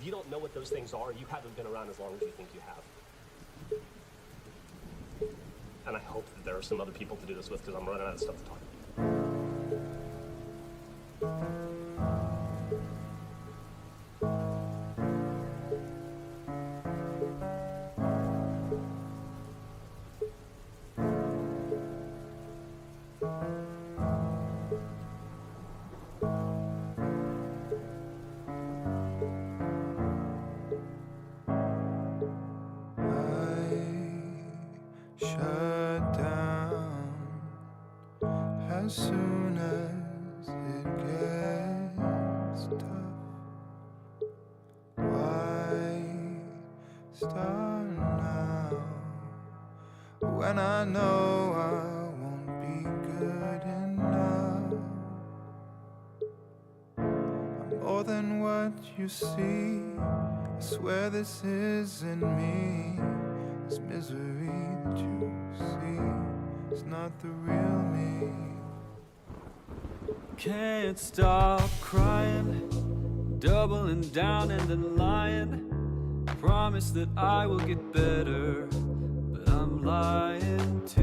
If you don't know what those things are, you haven't been around as long as you think you have. And I hope that there are some other people to do this with, because I'm running out of stuff to talk about. Shut down as soon as it gets tough. Why start now when I know I won't be good enough? I'm more than what you see. I swear this isn't me. This misery that you see is not the real me. Can't stop crying, doubling down and then lying. Promise that I will get better, but I'm lying to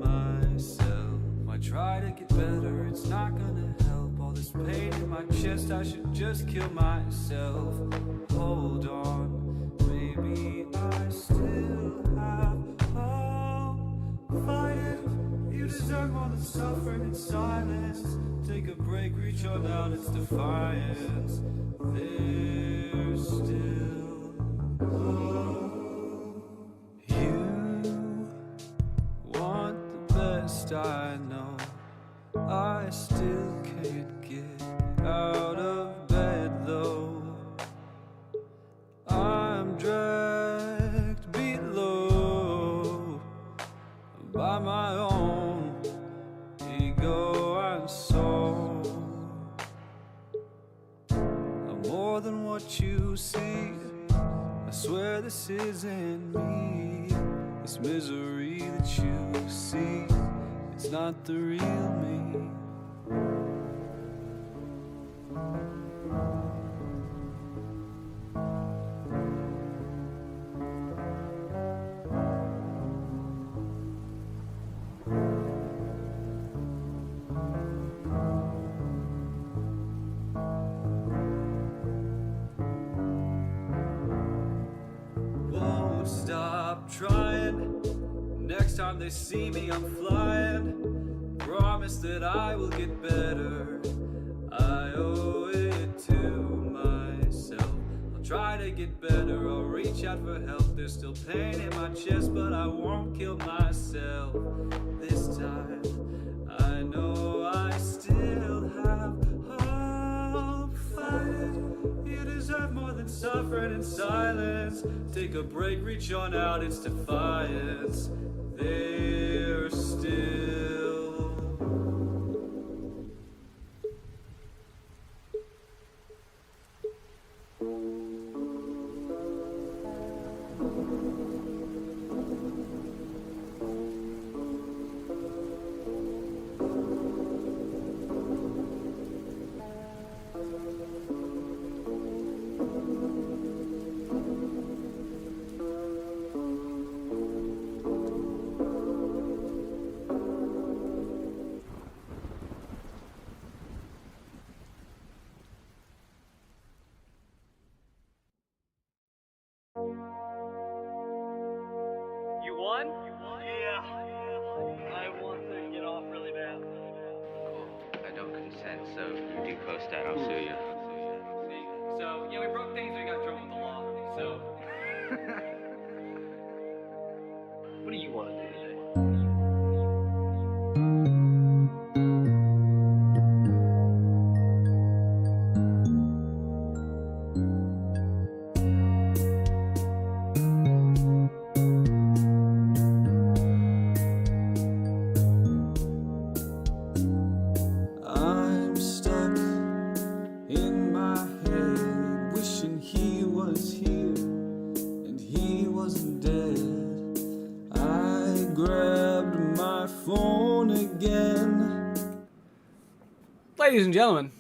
myself. I try to get better, it's not gonna help. All this pain in my chest, I should just kill myself. Hold on, maybe I still have hope. Fight it, you deserve more than suffering in silence. Take a break, reach on out, it's defiance. There's still hope. You want the best, I know. I still can't get out of bed though. I'm dragged below by my own ego and soul. I'm more than what you see. I swear this isn't me. This misery that you see, it's not the real me. Won't stop trying. Next time they see me, I'm flying. Promise that I will get better. I owe it to myself. I'll try to get better, I'll reach out for help. There's still pain in my chest, but I won't kill myself. This time, I know I still have hope. Fight it, you deserve more than suffering in silence. Take a break, reach on out, it's defiance. There's still You won? Yeah. I want to get off really bad. Cool. I don't consent, so if you do post that, I'll sue you. So, yeah, we broke things, we got in trouble with the law. So, What do you want to do today? I'm stuck in my head, wishing he was here and he wasn't dead. I grabbed my phone again. Ladies and gentlemen,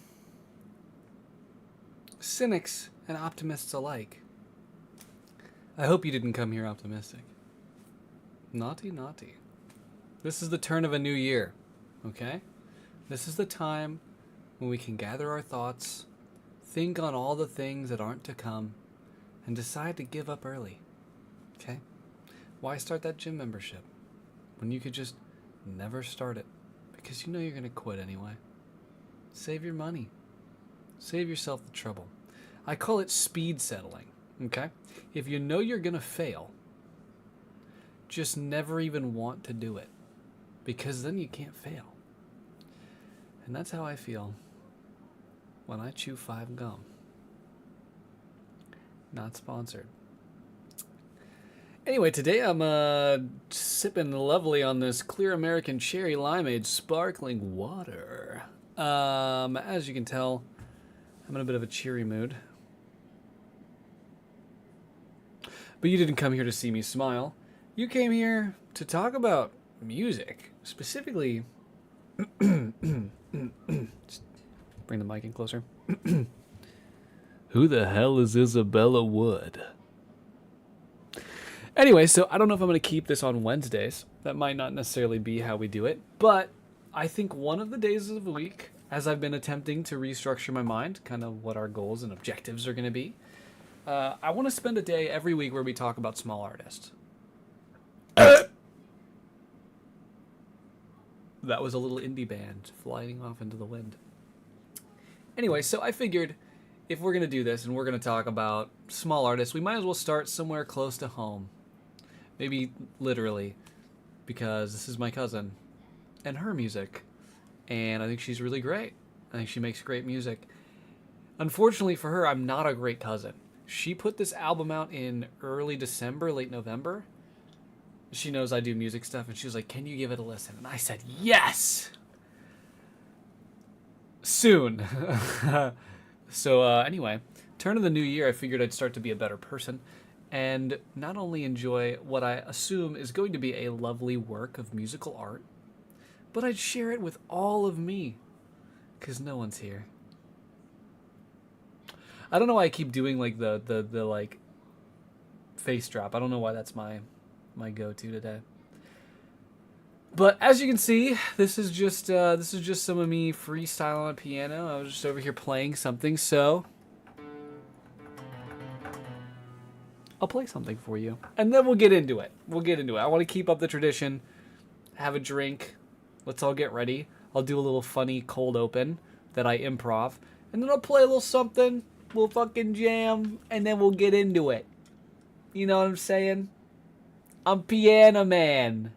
cynics and optimists alike. I hope you didn't come here optimistic. Naughty, naughty. This is the turn of a new year, okay? This is the time when we can gather our thoughts, think on all the things that aren't to come, and decide to give up early, okay? Why start that gym membership when you could just never start it because you know you're going to quit anyway? Save your money. Save yourself the trouble. I call it speed settling, okay? If you know you're going to fail, just never even want to do it because then you can't fail. And that's how I feel when I chew 5 gum. Not sponsored. Anyway, today I'm sipping lovely on this clear American cherry limeade sparkling water. As you can tell, I'm in a bit of a cheery mood. But you didn't come here to see me smile. You came here to talk about music. Specifically, just bring the mic in closer. Who the hell is Isabella Wood? Anyway, so I don't know if I'm going to keep this on Wednesdays. That might not necessarily be how we do it. But I think one of the days of the week, as I've been attempting to restructure my mind, kind of what our goals and objectives are going to be, I want to spend a day every week where we talk about small artists. That was a little indie band flying off into the wind. Anyway, so I figured if we're going to do this and we're going to talk about small artists, we might as well start somewhere close to home. Maybe literally, because this is my cousin and her music. And I think she's really great. I think she makes great music. Unfortunately for her, I'm not a great cousin. She put this album out in early December, late November. She knows I do music stuff, and she was like, can you give it a listen? And I said, yes! Soon. So anyway, turn of the new year, I figured I'd start to be a better person and not only enjoy what I assume is going to be a lovely work of musical art, but I'd share it with all of me, because no one's here. I don't know why I keep doing like the like face drop. I don't know why that's my go-to today. But as you can see, this is just some of me freestyle on a piano. I was just over here playing something, so I'll play something for you, and then we'll get into it. I want to keep up the tradition. Have a drink. Let's all get ready. I'll do a little funny cold open that I improv, and then I'll play a little something. We'll fucking jam, and then we'll get into it. You know what I'm saying? I'm Piano Man.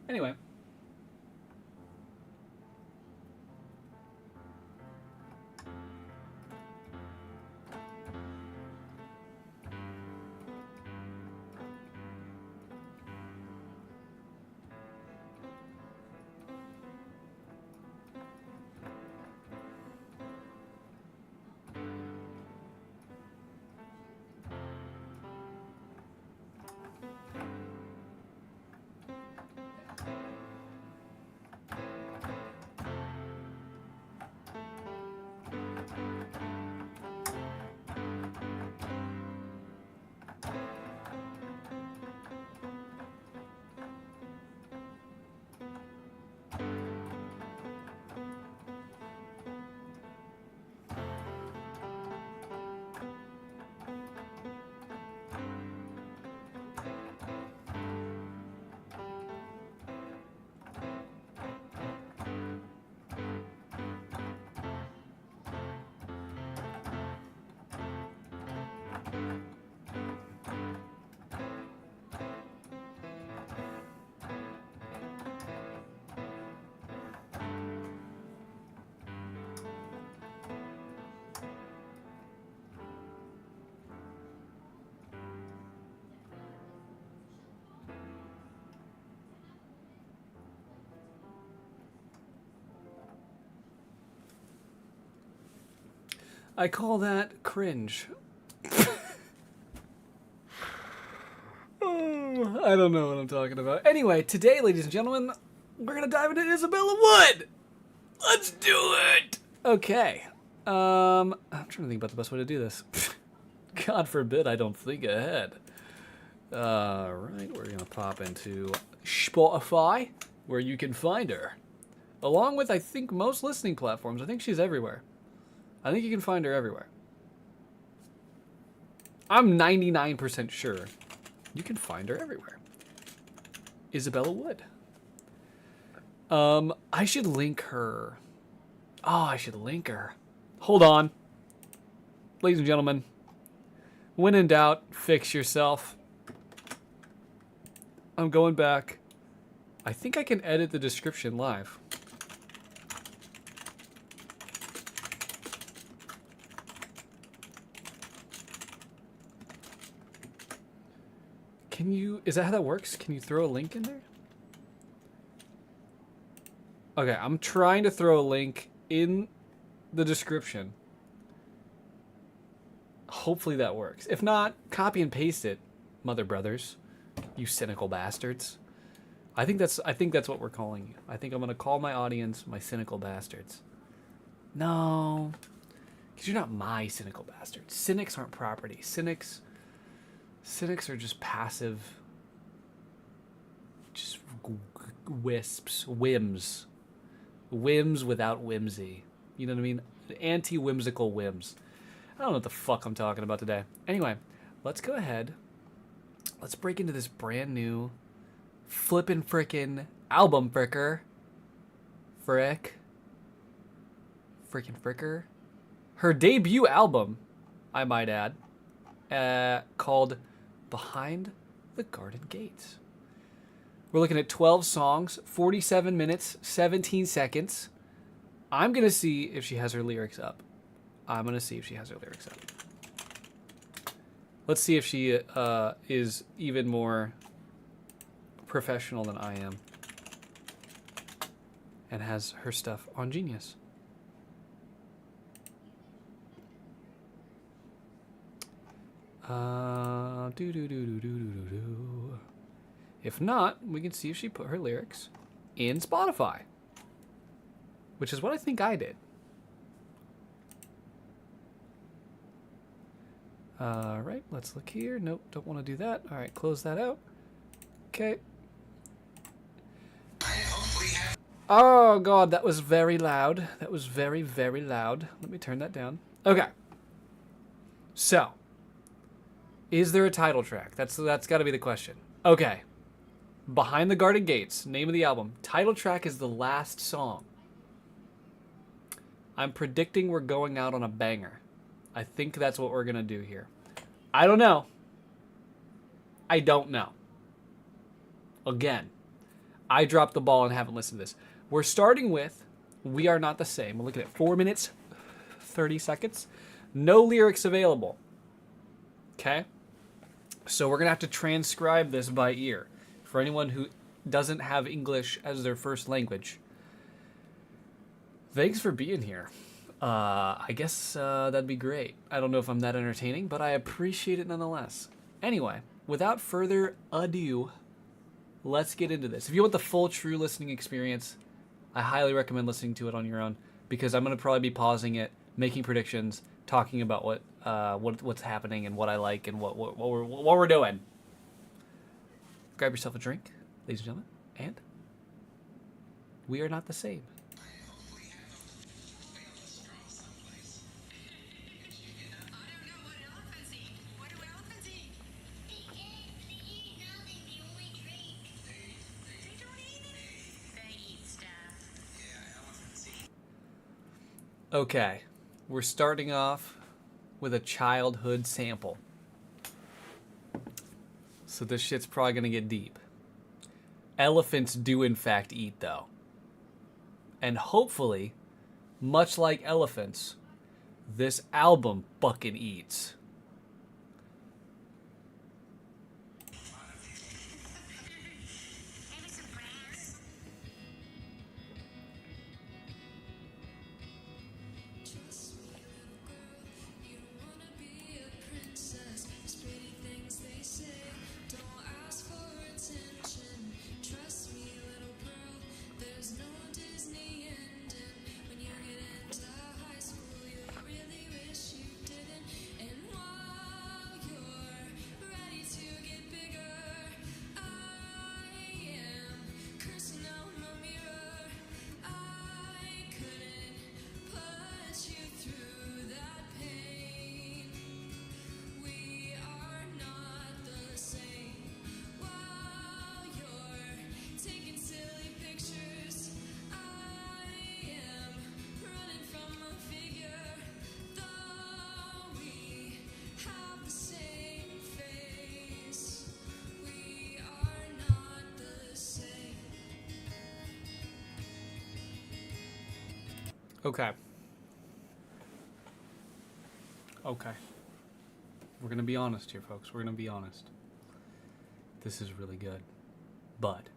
Anyway. I call that cringe. Oh, I don't know what I'm talking about. Anyway, today, ladies and gentlemen, we're going to dive into Isabella Wood. Let's do it. Okay. I'm trying to think about the best way to do this. God forbid I don't think ahead. Right, we're gonna pop into Spotify, where you can find her. Along with, I think, most listening platforms. I think she's everywhere. I think you can find her everywhere. I'm 99% sure you can find her everywhere. Isabella Wood. I should link her. Oh, I should link her. Hold on. Ladies and gentlemen, when in doubt, fix yourself. I'm going back. I think I can edit the description live. Can you, is that how that works? Can you throw a link in there? Okay, I'm trying to throw a link in the description. Hopefully that works. If not, copy and paste it, mother brothers. You cynical bastards. I think that's what we're calling you. I think I'm gonna call my audience my cynical bastards. No. Because you're not my cynical bastards. Cynics aren't property. Cynics are just passive, just wisps, whims. Whims without whimsy. You know what I mean? Anti-whimsical whims. I don't know what the fuck I'm talking about today. Anyway, let's go ahead. Let's break into this brand new flippin' frickin' album fricker. Fricker. Her debut album, I might add, called Behind the Garden Gates. We're looking at 12 songs, 47 minutes, 17 seconds. I'm going to see if she has her lyrics up. Let's see if she is even more professional than I am and has her stuff on Genius. If not, we can see if she put her lyrics in Spotify, which is what I think I did. All right, let's look here. Nope, don't want to do that. All right, close that out. Okay. Oh, God, that was very loud. That was very, very loud. Let me turn that down. Okay. So, is there a title track? That's got to be the question. Okay. Behind the Garden Gates, name of the album. Title track is the last song. I'm predicting we're going out on a banger. I think that's what we're going to do here. I don't know. Again, I dropped the ball and haven't listened to this. We're starting with We Are Not the Same. We're looking at 4 minutes, 30 seconds. No lyrics available. Okay? So we're going to have to transcribe this by ear. For anyone who doesn't have English as their first language, thanks for being here. I guess that'd be great. I don't know if I'm that entertaining, but I appreciate it nonetheless. Anyway, without further ado, let's get into this. If you want the full true listening experience, I highly recommend listening to it on your own, because I'm going to probably be pausing it, making predictions, talking about what's happening and what I like and what we're doing. Grab yourself a drink, ladies and gentlemen, and we are not the same. Okay, we're starting off with a childhood sample. So this shit's probably gonna get deep. Elephants do in fact eat, though. And hopefully, much like elephants, this album fucking eats. Okay. Okay. We're gonna be honest here, folks. We're gonna be honest. This is really good. But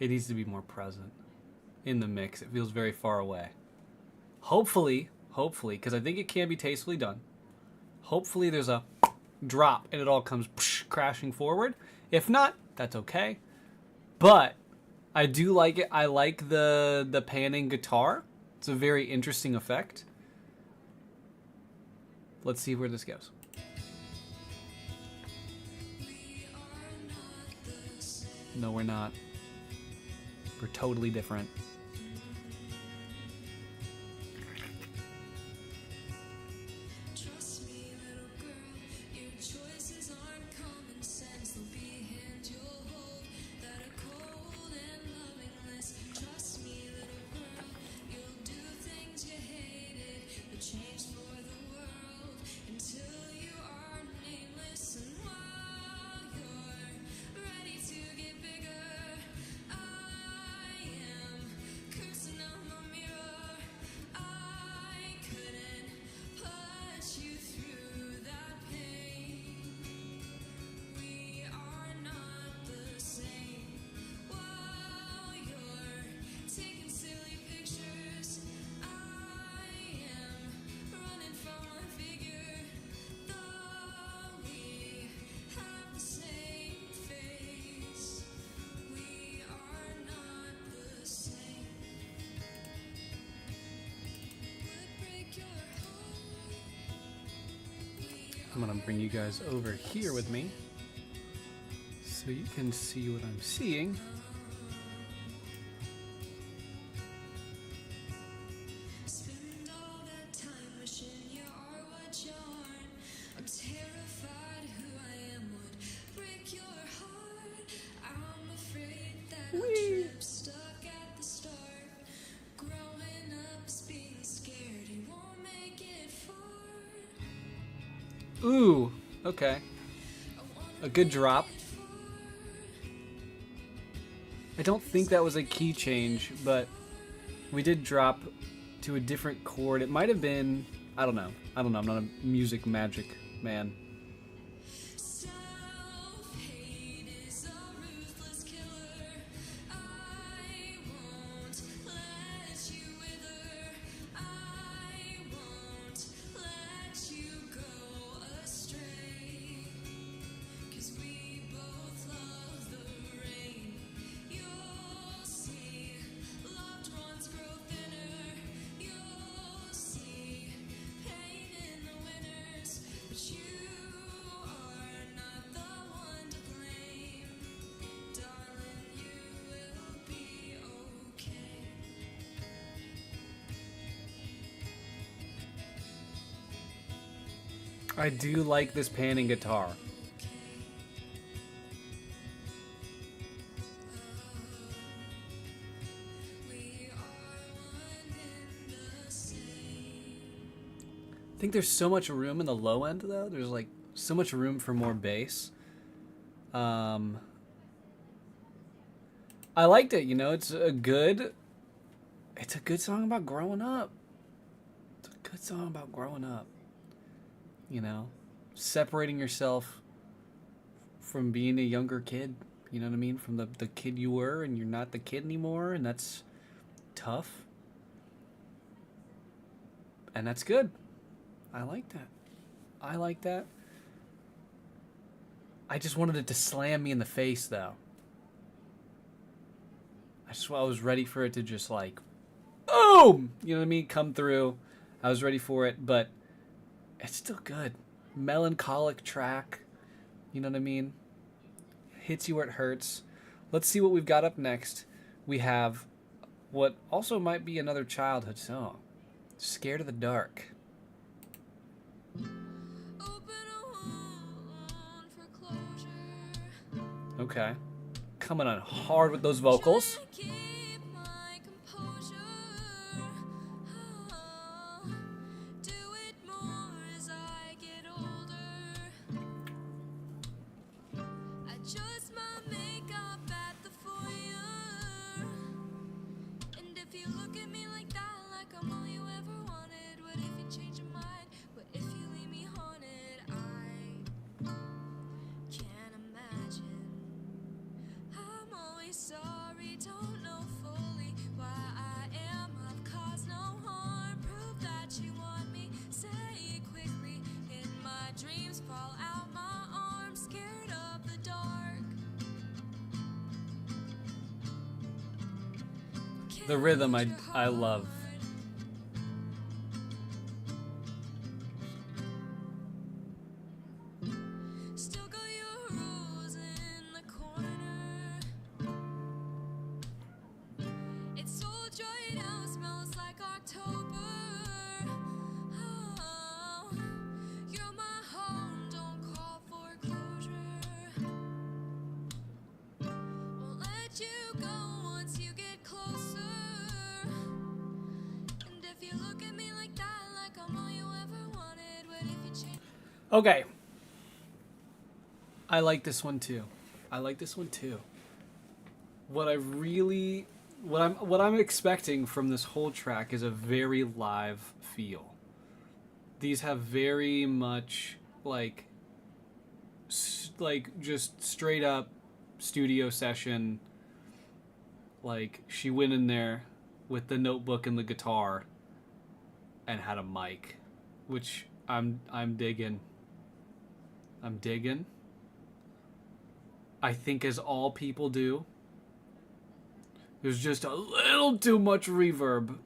it needs to be more present in the mix. It feels very far away. Hopefully, because I think it can be tastefully done. Hopefully there's a drop and it all comes crashing forward. If not, that's okay. But I do like it. I like the panning guitar. It's a very interesting effect. Let's see where this goes. No, we're not. We're totally different. Trust me, little girl, your choices aren't common sense. They'll be a hand you'll hold that are cold and lovingless. Trust me, little girl, you'll do things you hated. You'll change for the world until you are nameless. And while you're ready to get bigger, I am cursing out my mirror. I couldn't put you through that pain. We are not the same. While you're taking silly pictures, I am running from my figure. Though we have the same face, we are not the same. Would break your heart. I'm gonna bring you guys over here with me so you can see what I'm seeing. Spend all that time wishing you are what you aren't. I'm terrified who I am would break your heart. I'm afraid that I'll trip stuck at the start. Growing up is being scared you won't make it far. Ooh, okay. A good drop. I don't think that was a key change, but we did drop to a different chord. It might have been, I don't know. I'm not a music magic man. Self-hate is a ruthless killer. I won't let you wither. I won't let you go astray. 'Cause we both love the rain. You'll see loved ones grow thinner. You'll see pain in the winners. But you are not the one to blame. Darling, you will be okay. I do like this panning guitar. We are one in the same. I think there's so much room in the low end though. There's like so much room for more bass. I liked it, you know, it's a good song about growing up. It's a good song about growing up. You know, separating yourself from being a younger kid, you know what I mean? From the kid you were and you're not the kid anymore, and that's tough. And that's good. I like that. I like that. I just wanted it to slam me in the face, though. I was ready for it to just like, boom! You know what I mean? Come through. I was ready for it, but it's still good. Melancholic track. You know what I mean? Hits you where it hurts. Let's see what we've got up next. We have what also might be another childhood song. Scared of the Dark. Open a wound for closure. Okay. Coming on hard with those vocals. Trying to keep my composure. Do it more as I get older. Adjust my makeup at the foyer. And if you look at me like that, like I'm all you ever wanted? What if you change your mind? What if you leave me haunted? I can't imagine. I'm always sorry, don't know fully why I am. I've caused no harm. Prove that you want me, say it quickly. In my dreams, fall out my arms, scared of the dark. The rhythm I love. Still got your rose in the corner. It's so dry now, smells like October. Oh, you're my home, don't call for closure. Won't let you go once you get closer. And if you look at me like that, like I'm all you ever wanted, what if you change? Okay. I like this one too. I like this one too. What I'm expecting from this whole track is a very live feel. These have very much like just straight up studio session. Like she went in there with the notebook and the guitar and had a mic, which I'm digging. I'm digging. I think as all people do. There's just a little too much reverb.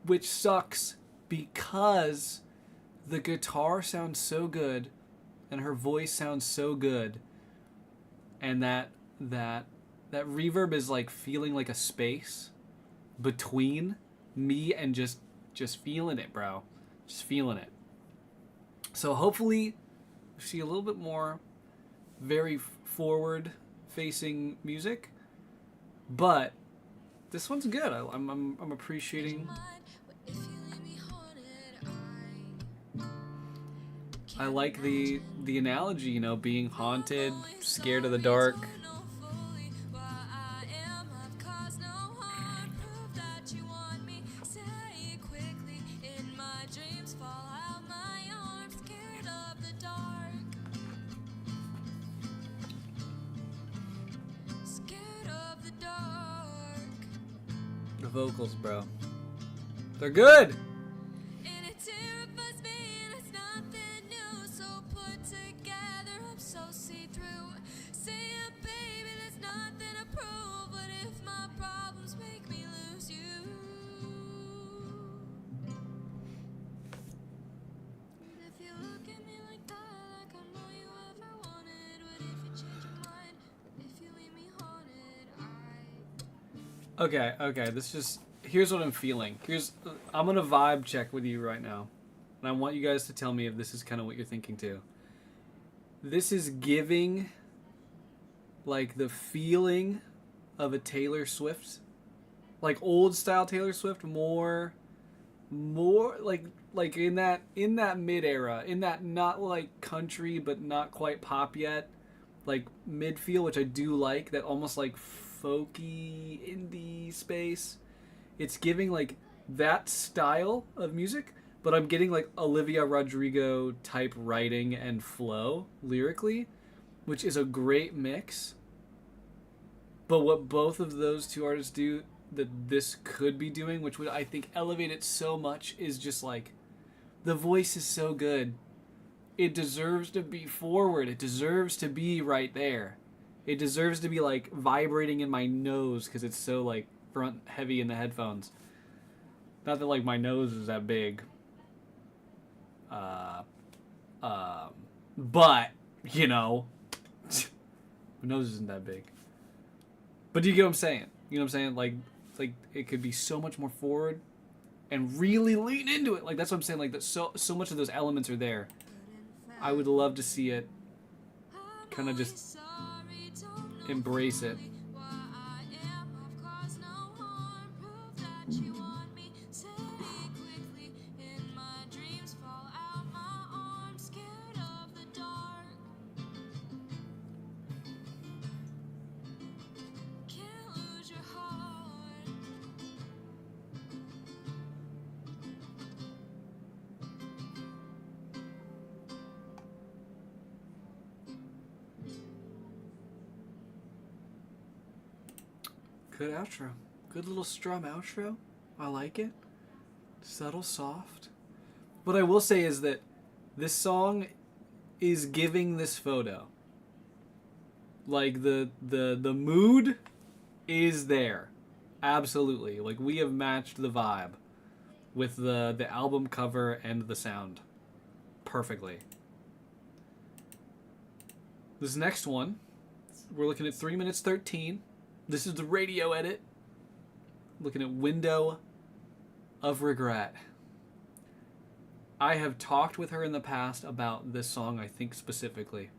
Which sucks because the guitar sounds so good and her voice sounds so good. And that reverb is like feeling like a space between me and just feeling it, bro. Just feeling it. So hopefully we see a little bit more very forward facing music, but this one's good. I'm appreciating. I like the analogy, you know, being haunted, scared of the dark. The vocals, bro. They're good! And it terrifies me, and it's nothing new. So put together, I'm so see-through. Say it, baby, there's nothing to prove. But if my problems make me lose you, and if you look at me like that, like I'm all you ever wanted, what if you change your mind? What if you leave me haunted? Okay, this just... Here's what I'm feeling. I'm gonna vibe check with you right now. And I want you guys to tell me if this is kind of what you're thinking too. This is giving, like, the feeling of a Taylor Swift. Like, old style Taylor Swift, more like in that mid-era. In that not, like, country, but not quite pop yet. Like, mid-feel, which I do like. That almost, like, folky indie space. It's giving like that style of music, but I'm getting like Olivia Rodrigo type writing and flow lyrically, which is a great mix. But what both of those two artists do that this could be doing, which would I think elevate it so much, is just like the voice is so good. It deserves to be forward. It deserves to be right there. It deserves to be like vibrating in my nose because it's so like front heavy in the headphones. Not that like my nose is that big. But, you know, my nose isn't that big. But do you get what I'm saying? You know what I'm saying? Like it could be so much more forward and really lean into it. Like that's what I'm saying. Like that so much of those elements are there. I would love to see it kind of just embrace it. Good outro. Good little strum outro. I like it. Subtle, soft. What I will say is that this song is giving this photo. Like the mood is there. Absolutely. Like we have matched the vibe with the album cover and the sound perfectly. This next one, we're looking at 3 minutes 13. This is the radio edit. Looking at Window of Regret. I have talked with her in the past about this song, I think specifically.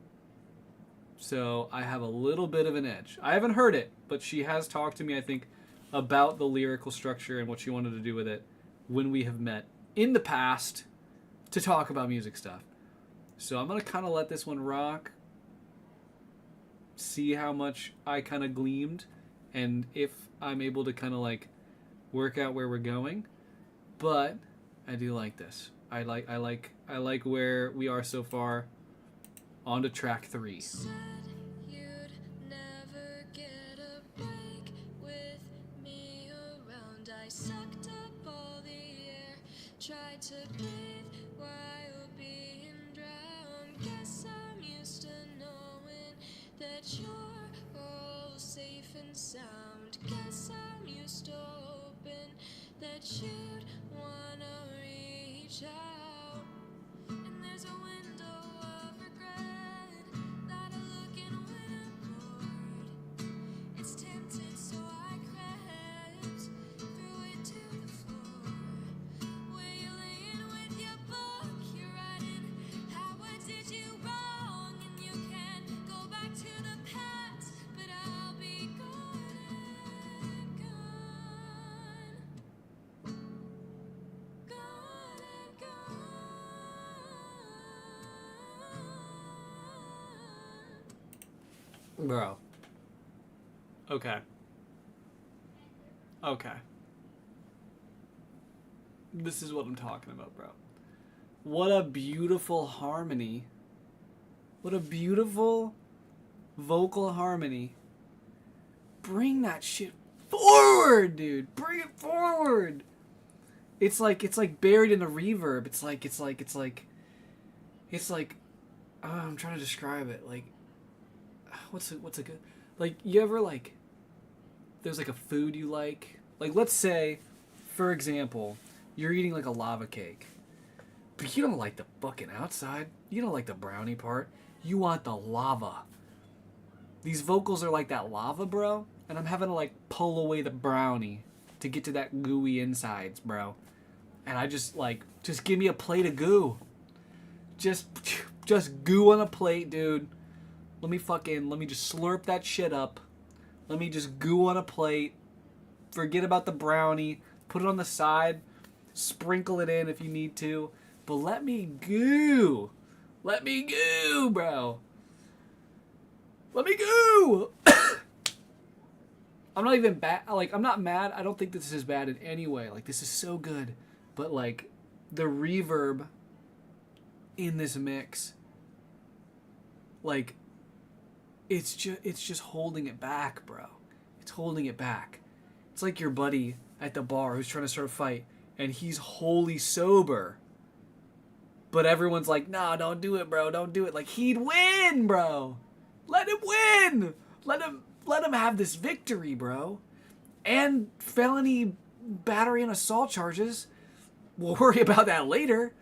So I have a little bit of an edge. I haven't heard it, but she has talked to me, I think, about the lyrical structure and what she wanted to do with it when we have met in the past to talk about music stuff. So I'm going to kind of let this one rock, see how much I kind of gleamed, and if I'm able to kind of like work out where we're going. But I do like this. I like where we are so far. On to track 3. Said you'd never get a break with me around. I sucked up all the air, tried to breathe while being drowned. Guess I'm used to knowing that you're all safe and sound. Guess I'm used to hoping that you'd wanna reach out. And there's a window of regret that I look in when I'm bored. It's tempted, so I crept through it to the floor. Where you're laying with your book, you're writing how I did you wrong, and you can go back to the past, but I'll be gone and gone. Gone and gone. Bro. Okay. Okay. This is what I'm talking about, bro. What a beautiful harmony. What a beautiful vocal harmony. Bring that shit forward, dude. Bring it forward. It's like buried in a reverb. It's like I'm trying to describe it. Like what's a good, like, you ever like, there's like a food you like let's say, for example, you're eating like a lava cake, but you don't like the fucking outside, you don't like the brownie part, you want the lava. These vocals are like that lava, bro, and I'm having to like pull away the brownie to get to that gooey insides, bro, and I just give me a plate of goo, just goo on a plate, dude. Let me just slurp that shit up. Let me just goo on a plate. Forget about the brownie. Put it on the side. Sprinkle it in if you need to. But let me goo. Let me goo, bro. Let me goo. I'm not even bad. Like, I'm not mad. I don't think this is bad in any way. Like, this is so good. But, like, the reverb in this mix, like, it's just holding it back, bro. It's holding it back. It's like your buddy at the bar who's trying to start a fight, and he's wholly sober, but everyone's like, nah, don't do it, bro. Don't do it. Like, he'd win, bro. Let him win. Let him have this victory, bro. And felony battery and assault charges. We'll worry about that later.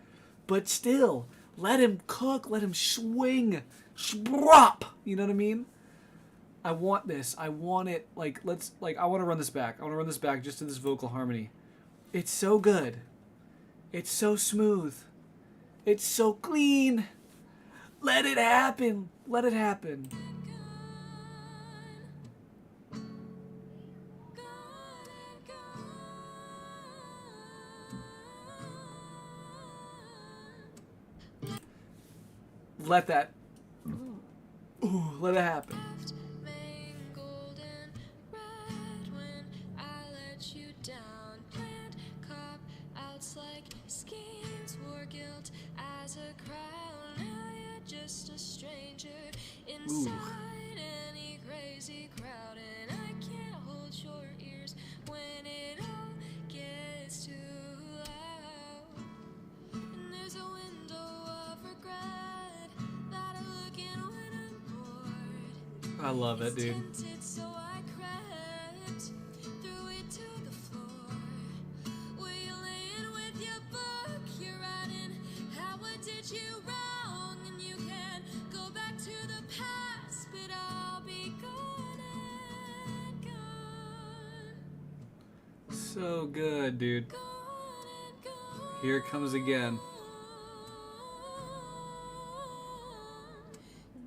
But still, let him cook. Let him swing. Sprop. You know what I mean? I want this. I want it. I want to run this back. I want to run this back just to this vocal harmony. It's so good. It's so smooth. It's so clean. Let it happen. Let it happen. Let that. Ooh, let it happen. Mangled and red when I let you down. Planned cop outs like schemes, wore guilt as a crown. Now you're just a stranger inside any crazy crowd, and I can't hold your I love it, dude. Tinted, so I crept through it to the floor. Were you laying with your book? You're writing how I did you wrong, and you can go back to the past, but I'll be gone and gone, So good, dude. gone and gone. Here it comes again.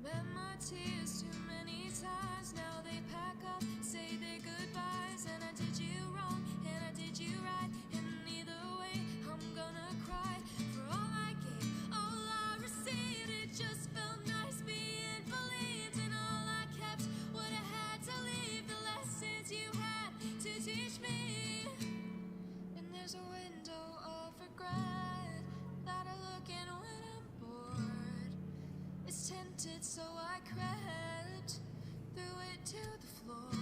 Bet my tears too many times. Now they pack up, say their goodbyes. And I did you wrong, and I did you right. And either way, I'm gonna cry. For all I gave, all I received, it just felt nice being believed. And all I kept would have had to leave the lessons you had to teach me. And there's a window of regret that I look in when I'm bored. It's tinted, so I crept through it to the floor.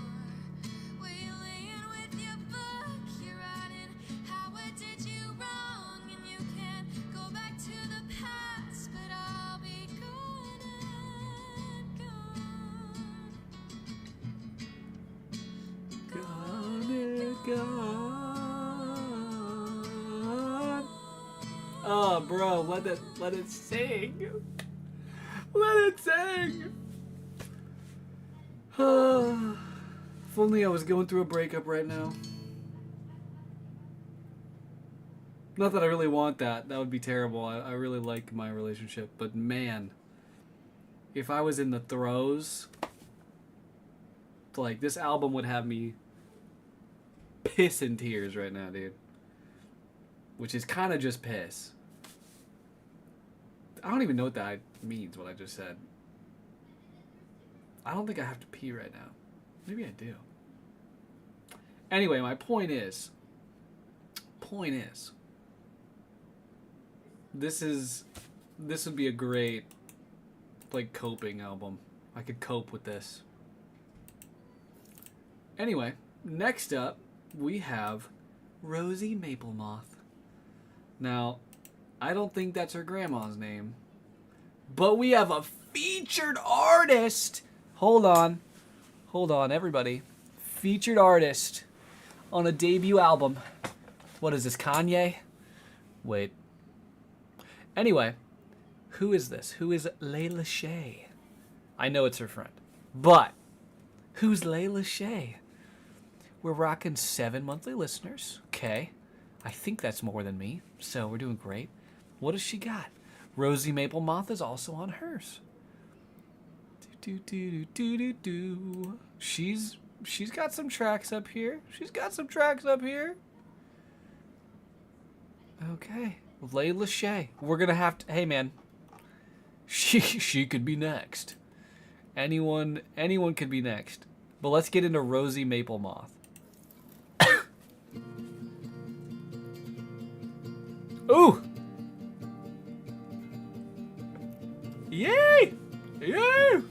Were you laying with your book? You're writing how I did you wrong, and you can't go back to the past, but I'll be gone and gone. Gone. Oh, bro, let it sing. Let it sing. If only I was going through a breakup right now. Not that I really want that. That would be terrible. I really like my relationship, but man, if I was in the throes, like, this album would have me piss in tears right now, dude. Which is kind of just piss. I don't even know what that means, what I just said. I don't think I have to pee right now. Maybe I do. Anyway, my point is, this would be a great, like, coping album. I could cope with this. Anyway, next up, we have Rosie Maple Moth. Now, I don't think that's her grandma's name, but we have a featured artist. Hold on, everybody. Featured artist on a debut album. What is this, Kanye? Wait. Anyway, who is this? Who is Layla Shay? I know it's her friend, but who's Layla Shay? We're rocking 7 monthly listeners. Okay. I think that's more than me, so we're doing great. What does she got? Rosie Maple Moth is also on hers. She's got some tracks up here. Okay. Layla Shay. We're gonna have to. Hey man. She could be next. Anyone could be next. But let's get into Rosie Maple Moth. Ooh! Yay! Yay!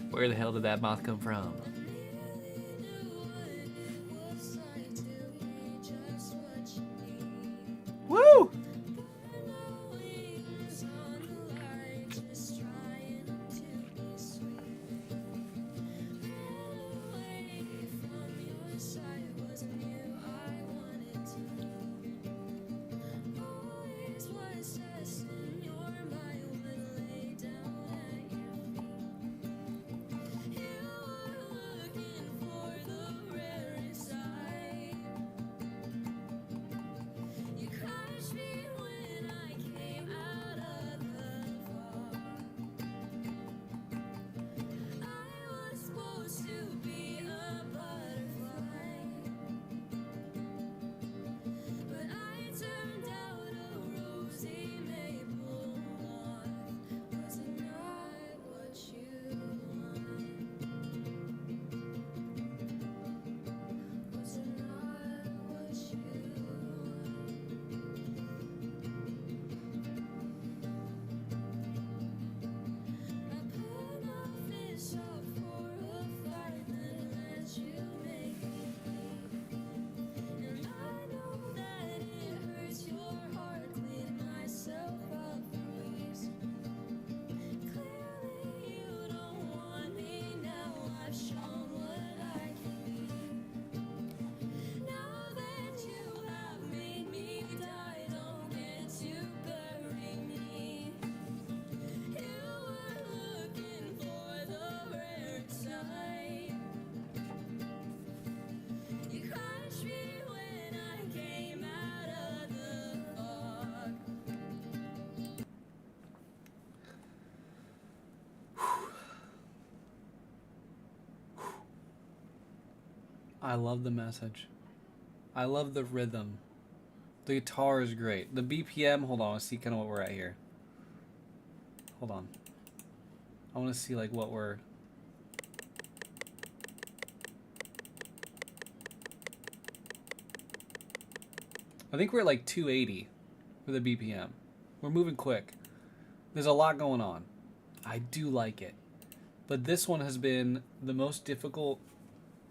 Where the hell did that moth come from? Woo! I love the message. I love the rhythm. The guitar is great. The BPM, hold on, let's see kind of what we're at here. Hold on. I want to see like what we're... I think we're at like 280 for the BPM. We're moving quick. There's a lot going on. I do like it. But this one has been the most difficult,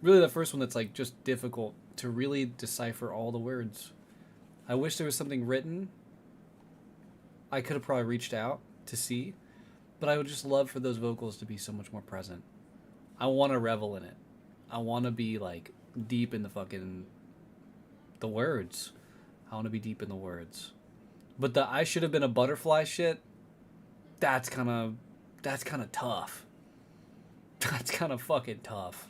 really the first one that's like just difficult to really decipher all the words. I wish there was something written. I could have probably reached out to see, but I would just love for those vocals to be so much more present. I want to revel in it. I want to be like deep in the words. I want to be deep in the words. But the I should have been a butterfly shit, that's kind of tough. That's kind of fucking tough.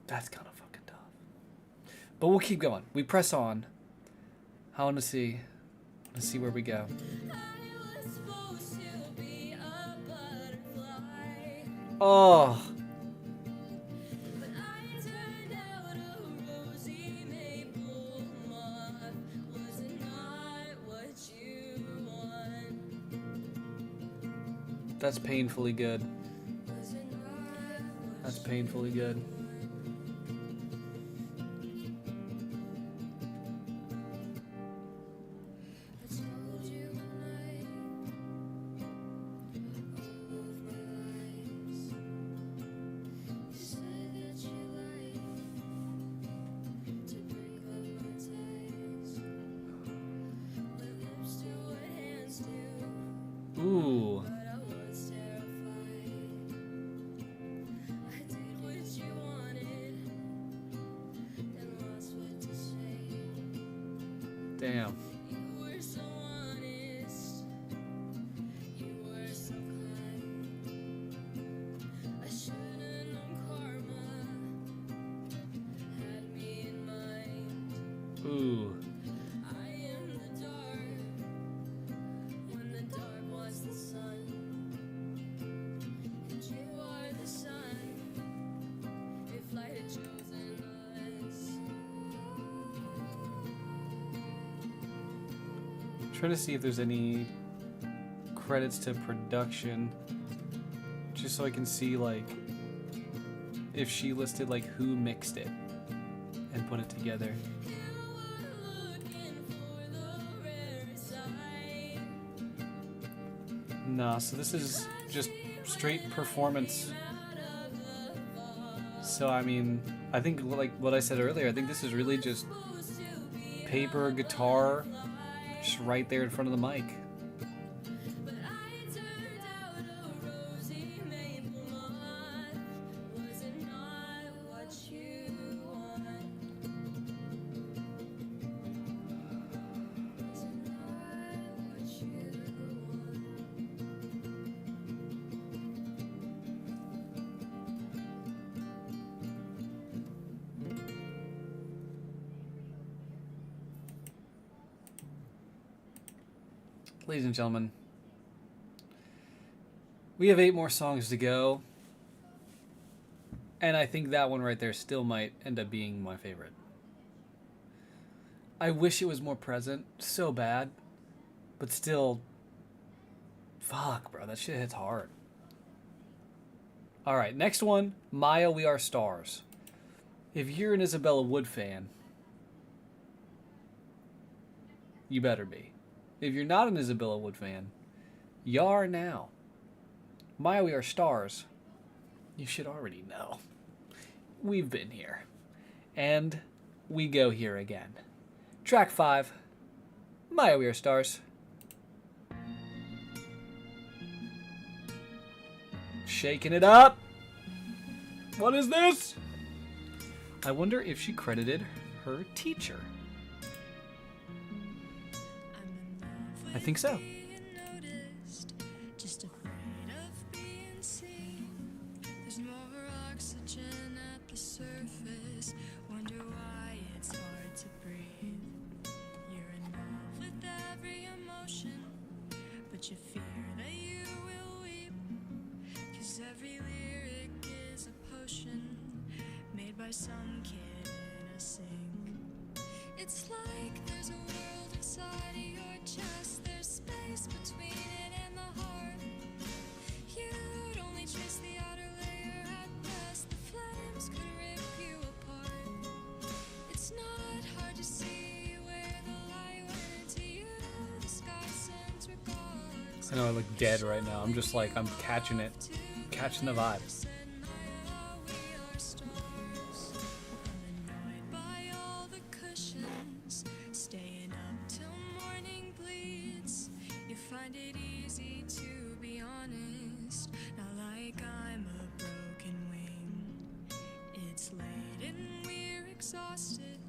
That's kind of fucking tough. But we'll keep going. We press on. I want to see where we go. I was supposed to be a butterfly, Oh, but I turned out a rosy maple moth. Was it not what you want? that's painfully good. Was it not what That's painfully good. I told you one night all of my lies? You said that you like to break all my ties. What lips do, what hands do, Ooh. but I was terrified. I did what you wanted, then lost what to say. Damn. You were so honest, you were so kind. I should've known karma had me in mind. Ooh. I am the dark, when the dark was the sun, and you are the sun, if light had chosen us. Trying to see if there's any credits to production, just so I can see like if she listed like who mixed it and put it together. You were looking for the rare side. Nah, so this is just straight performance. Out of the fall, So I mean, I think like what I said earlier, I think this is really just supposed to be paper, guitar, just right there in front of the mic. but I turned out a rosy maple moth. Was it not what you want? Was it not what you want? Ladies and gentlemen, we have 8 more songs to go, and I think that one right there still might end up being my favorite. I wish it was more present, so bad, but still, fuck, bro, that shit hits hard. All right, next one, Maya, We Are Stars. If you're an Isabella Wood fan, you better be. If you're not an Isabella Wood fan, you are now. Maya, We Are Stars, you should already know. We've been here. And we go here again. Track 5, Maya, We Are Stars. Shaking it up. What is this? I wonder if she credited her teacher. I think so. Noticed, just afraid of being seen. There's more oxygen at the surface. Wonder why it's hard to breathe. You're in love with every emotion, but you fear that you will weep. 'Cause every lyric is a potion. by some kid in a sink. It's like there's a world inside of your chest. There's space between it and the heart. You'd only trace the outer layer at best. The flames could rip you apart. It's not hard to see where the light went into you. The sky sends regards. I know I look dead right now. I'm just like, I'm catching it. Catching the vibe. Said Maya, we are stars. Annoyed by all the cushions, staying up till morning bleeds. You find it easy to be honest, not like I'm a broken wing. It's late and we're exhausted.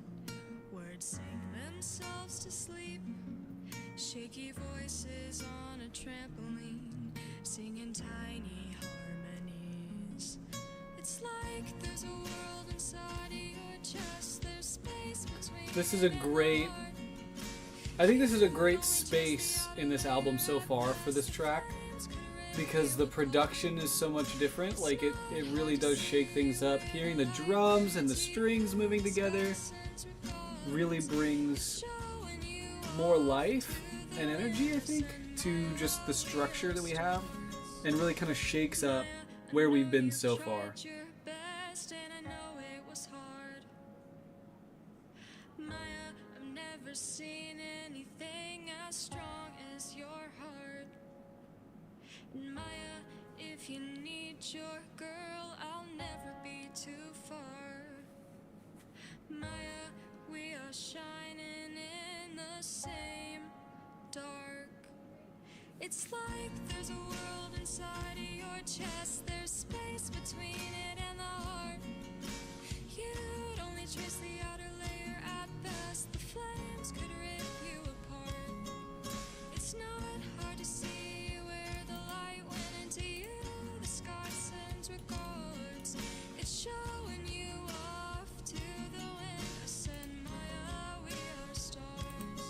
Words sing themselves to sleep. Shaky voices on a trampoline, singing tiny harmonies. It's like there's a world inside of your chest. There's space between. This is a great. I think this is a great space in this album so far for this track, because the production is so much different. Like it really does shake things up. Hearing the drums and the strings moving together really brings more life and energy, I think, to just the structure that we have, and really kind of shakes up where we've been so far. Your best, and I know it was hard. Maya, I've never seen anything as strong as your heart. And Maya, if you need your girl, I'll never be too far. Maya, we are shining in the same dark. It's like there's a world inside of your chest. There's space between it and the heart. You'd only trace the outer layer at best. The flames could rip you apart. It's not hard to see where the light went into you. The sky sends regards. It's showing you off to the wind. I said, Maya, we are stars.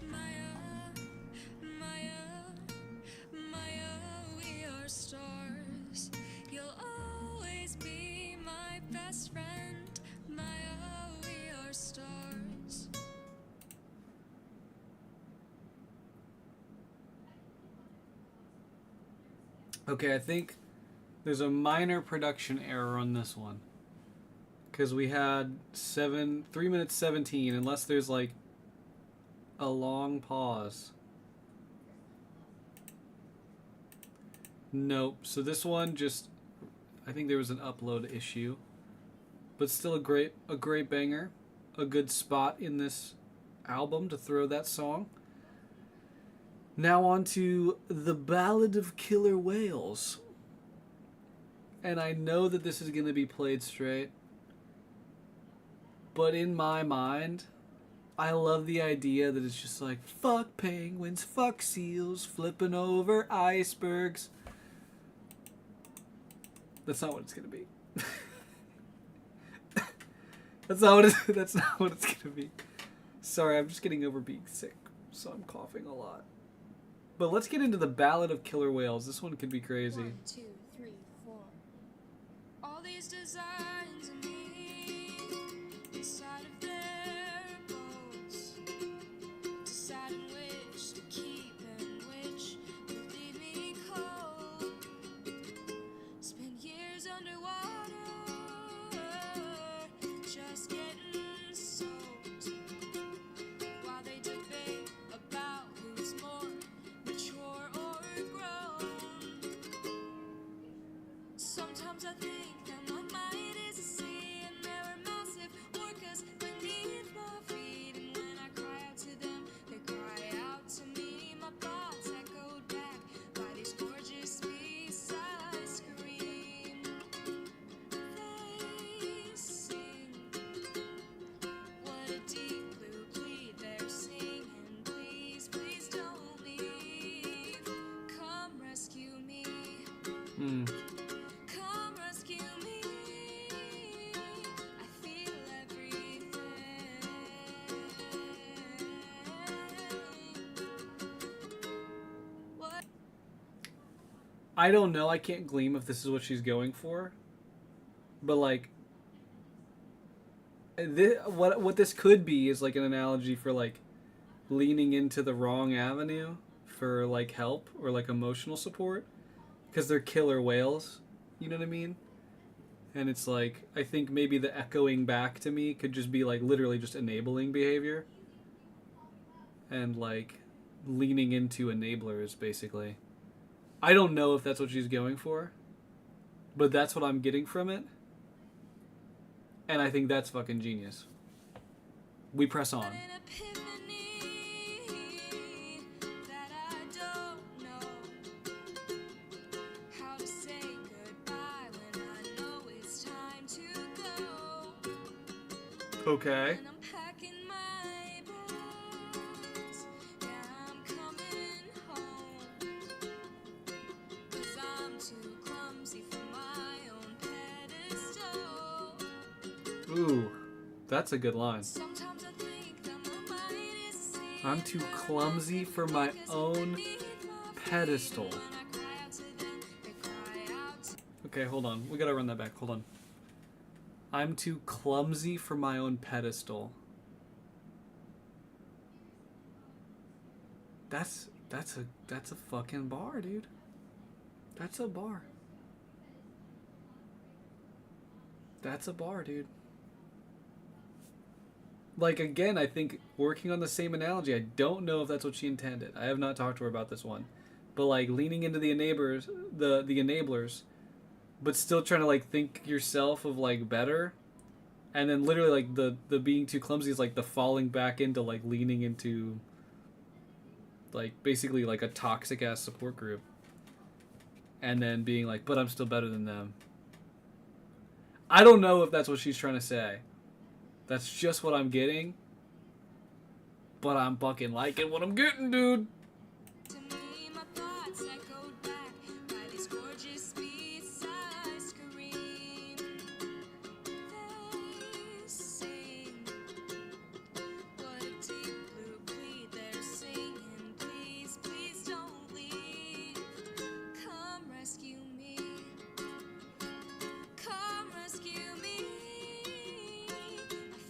Maya, Maya, Maya, we are stars. You'll always be my best friend. Maya, we are stars. Okay, I think there's a minor production error on this one, because we had 3 minutes 17, unless there's like a long pause. Nope. So this one just, I think there was an upload issue, but still a great banger, a good spot in this album to throw that song. Now on to The Ballad of Killer Whales. And I know that this is going to be played straight, but in my mind, I love the idea that it's just like, fuck penguins, fuck seals, flipping over icebergs. That's not what it's going to be. That's not what it's going to be. Sorry, I'm just getting over being sick, so I'm coughing a lot. But let's get into The Ballad of Killer Whales. This one could be crazy. 1, 2, 3, 4. All these designs of me inside of their boats, deciding which to keep and which would leave me cold. Spent years underwater, just getting soaked, while they debate about who's more mature or grown. Sometimes I think that my mind is a sea and there are massive orcas beneath my feet. And when I cry out to them, they cry out to me. My thoughts echoed back by these gorgeous beasts I scream. They sing. What a deep blue plea they're singing. Please, please don't leave. Come rescue me. Come rescue me. I feel everything. What? I don't know. I can't gleam if this is what she's going for. But, like, what this could be is like an analogy for like leaning into the wrong avenue for like help or like emotional support because they're killer whales. You know what I mean? And it's like, I think maybe the echoing back to me could just be like literally just enabling behavior and like leaning into enablers basically. I don't know if that's what she's going for, but that's what I'm getting from it. And I think that's fucking genius. We press on. An epiphany that I don't know how to say goodbye when I know it's time to go. Okay. And I'm packing my bags. Yeah, I'm coming home. 'Cause I'm too clumsy for my own pedestal. Ooh, that's a good line. Sometimes I think that my mind is asleep. I'm too clumsy for my own pedestal. Okay, hold on. We gotta run that back. Hold on. I'm too clumsy for my own pedestal. That's a fucking bar, dude. That's a bar. That's a bar, dude. Like, again, I think working on the same analogy, I don't know if that's what she intended. I have not talked to her about this one. But like leaning into the enablers, the enablers, but still trying to like think yourself of like better. And then literally like the being too clumsy is like the falling back into like leaning into like basically like a toxic ass support group. And then being like, but I'm still better than them. I don't know if that's what she's trying to say. That's just what I'm getting. But I'm fucking liking what I'm getting, dude. To me, my thoughts echoed back by these gorgeous beats I scream. They sing. What a deep blue plea they're singing. Please, please don't leave. Come rescue me. Come rescue me. I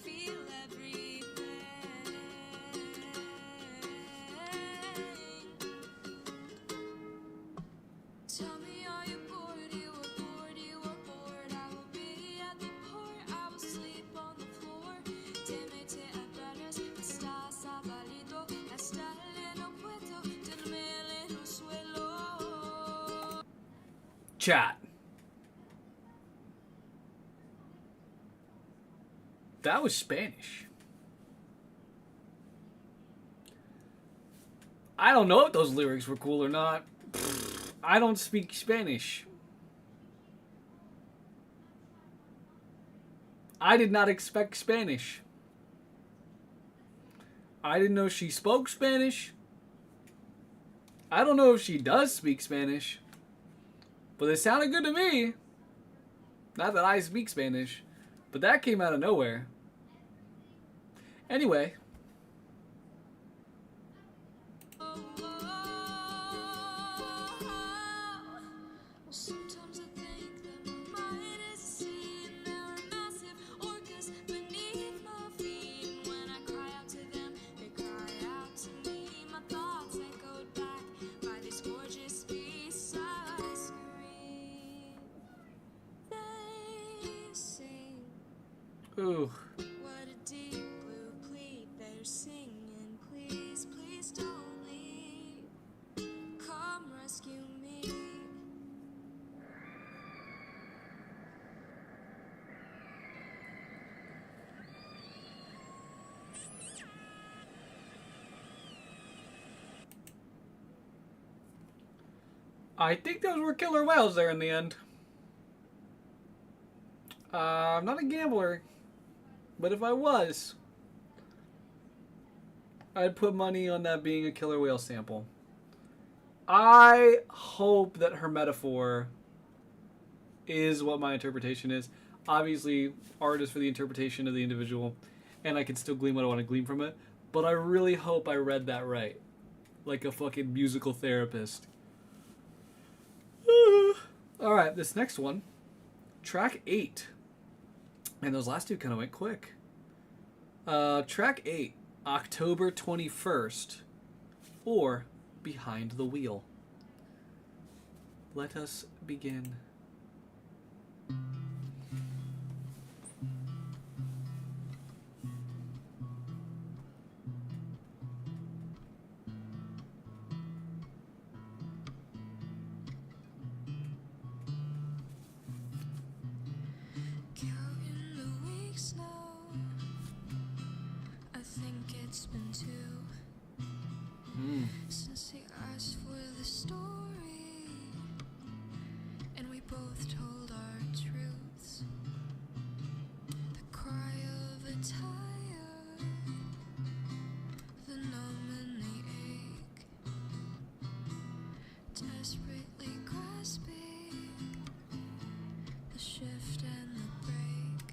feel everything. Tell me, are you bored? You were bored, you were bored. I will be at the port, I will sleep on the floor. Dime te agarras, estás avalido. Estaré no puedo, dormir en el suelo. Chat. That was Spanish. I don't know if those lyrics were cool or not. I don't speak Spanish. I did not expect Spanish. I didn't know she spoke Spanish. I don't know if she does speak Spanish. But it sounded good to me. Not that I speak Spanish. But that came out of nowhere. Anyway. Sometimes I think that my mind is a sea and there are massive orcas beneath my feet. And when I cry out to them, they cry out to me. My thoughts echoed back by these gorgeous beasts I scream. They sing. Ooh. What a deep blue plea they're singing. Please, please don't leave. Come rescue me. I think those were killer whales there in the end. I'm not a gambler. But if I was, I'd put money on that being a killer whale sample. I hope that her metaphor is what my interpretation is. Obviously, art is for the interpretation of the individual, and I can still glean what I want to glean from it. But I really hope I read that right. Like a fucking musical therapist. Alright, this next one. Track 8. And those last two kind of went quick. Track 8, October 21st, or Behind the Wheel. Let us begin. Counting the weeks now, I think it's been 2 since he asked for the story, and we both told our truths. The cry of a tired, the numb and the ache, desperately grasping the shift and the break.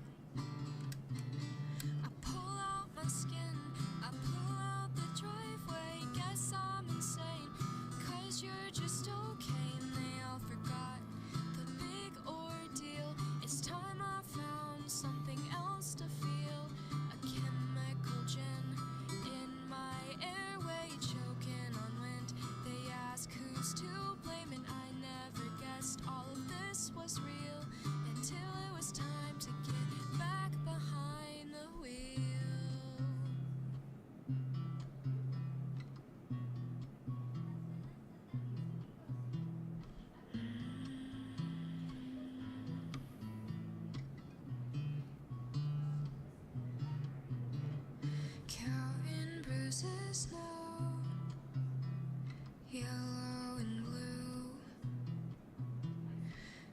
I pull out my skin, I pull out the driveway. Guess I'm insane, 'cause you're just okay. And they all forgot the big ordeal. It's time I found something else to feel. A chemical gin in my airway, choking on wind. They ask who's to blame, and I never guessed all of this was real until it was time to get back behind the wheel. Counting bruises now, yellow and blue.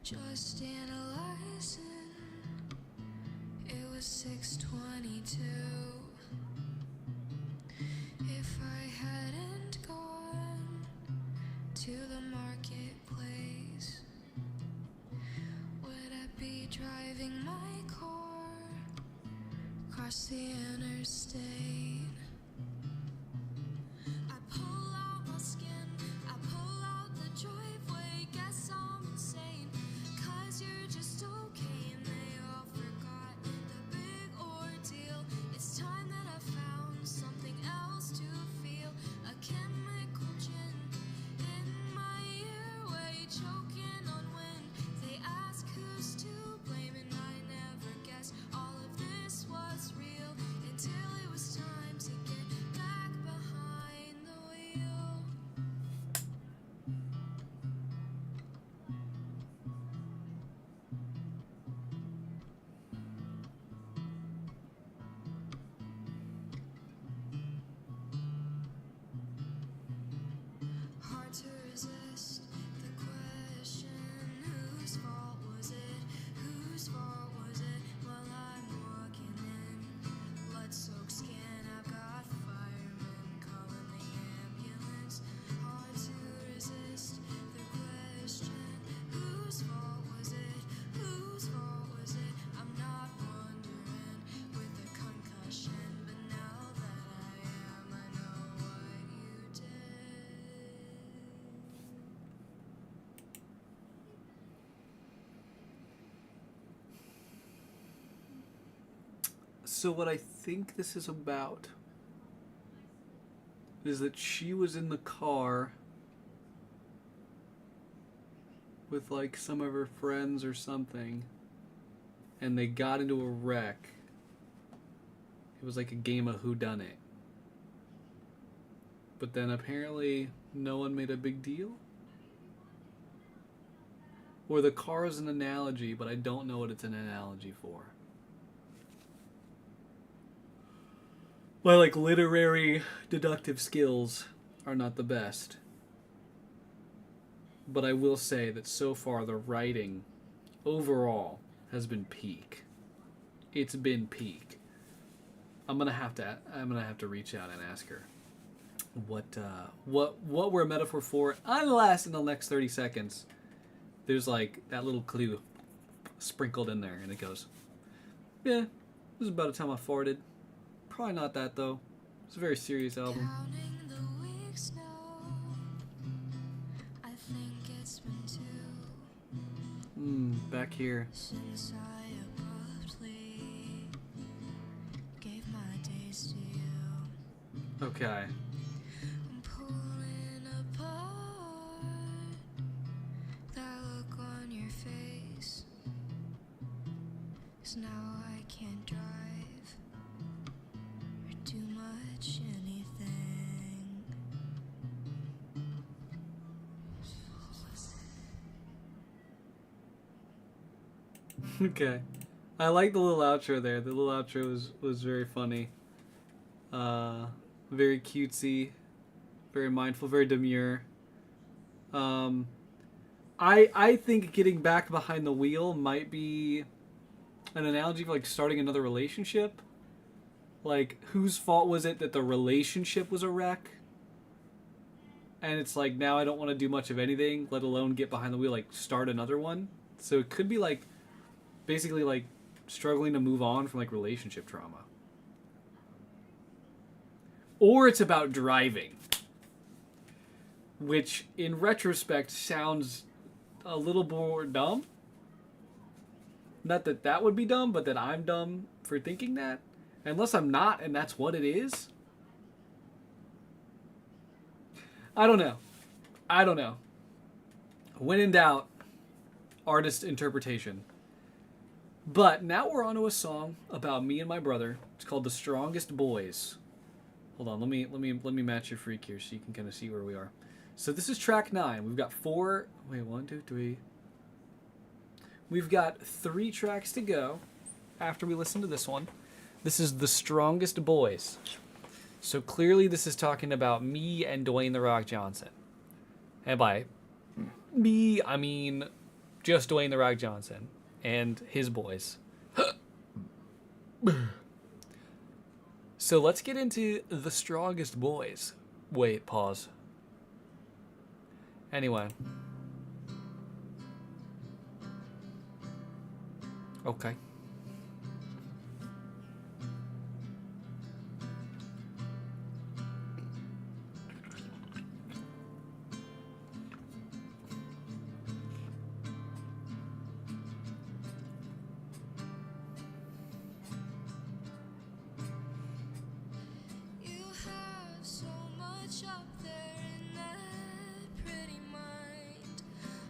Just analyzing, it was 6:22. If I hadn't gone to the marketplace, would I be driving my car across the interstate? I pull out my skin, I pull out the driveway. Guess I'm insane, 'cause you're just okay. And they all forgot the big ordeal. It's time that I found something else to feel. A chemical gin in my airway, choking on wind. They ask who's to blame, and I never guessed all of this was real until it was time to get back behind the wheel. Hard to resist the question, whose fault was it? Whose fault was it? While I'm walking in blood-soaked skin, I've got firemen calling the ambulance. Hard to resist the question, whose fault was it? Whose fault was it? I'm not wondering with a concussion, but now that I am, I know what you did. So what I think this is about is that she was in the car with like some of her friends or something, and they got into a wreck. It was like a game of whodunit. But then apparently no one made a big deal? Or the car is an analogy, but I don't know what it's an analogy for. My like literary deductive skills are not the best. But I will say that so far the writing overall has been peak. It's been peak. I'm gonna have to reach out and ask her what we're a metaphor for, unless in the next 30 seconds there's like that little clue sprinkled in there and it goes, yeah, this is about the time I farted. Probably not that though. It's a very serious album. Counting the weeks now, I think it's been 2 Back here. since I abruptly gave my day face to you. Okay. I'm pulling apart that look on your face. 'Cause now I can't drive or do much anything. Okay. I like the little outro there. The little outro was very funny. Very cutesy, very mindful, very demure. I think getting back behind the wheel might be an analogy for like starting another relationship. Like, whose fault was it that the relationship was a wreck? And it's like, now I don't want to do much of anything, let alone get behind the wheel, like start another one. So it could be like basically like struggling to move on from like relationship trauma. Or it's about driving, which in retrospect sounds a little more dumb. Not that that would be dumb, but that I'm dumb for thinking that. Unless I'm not, and that's what it is. I don't know. When in doubt, artist interpretation. But now we're on to a song about me and my brother. It's called "The Strongest Boys." Hold on, let me match your freak here so you can kind of see where we are. So this is track 9. We've got 1, 2, 3. We've got 3 tracks to go after we listen to this one. This is "The Strongest Boys." So clearly this is talking about me and Dwayne "The Rock" Johnson. And by me, I mean just Dwayne "The Rock" Johnson and his boys. So let's get into "The Strongest Boys." Wait, pause. Anyway. Okay. You have so much up there in that pretty mind.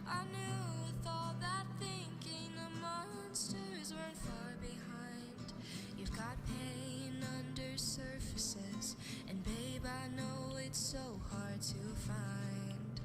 I knew with all that thinking the monsters weren't far behind. You've got pain under surfaces, and babe, I know it's so hard to find.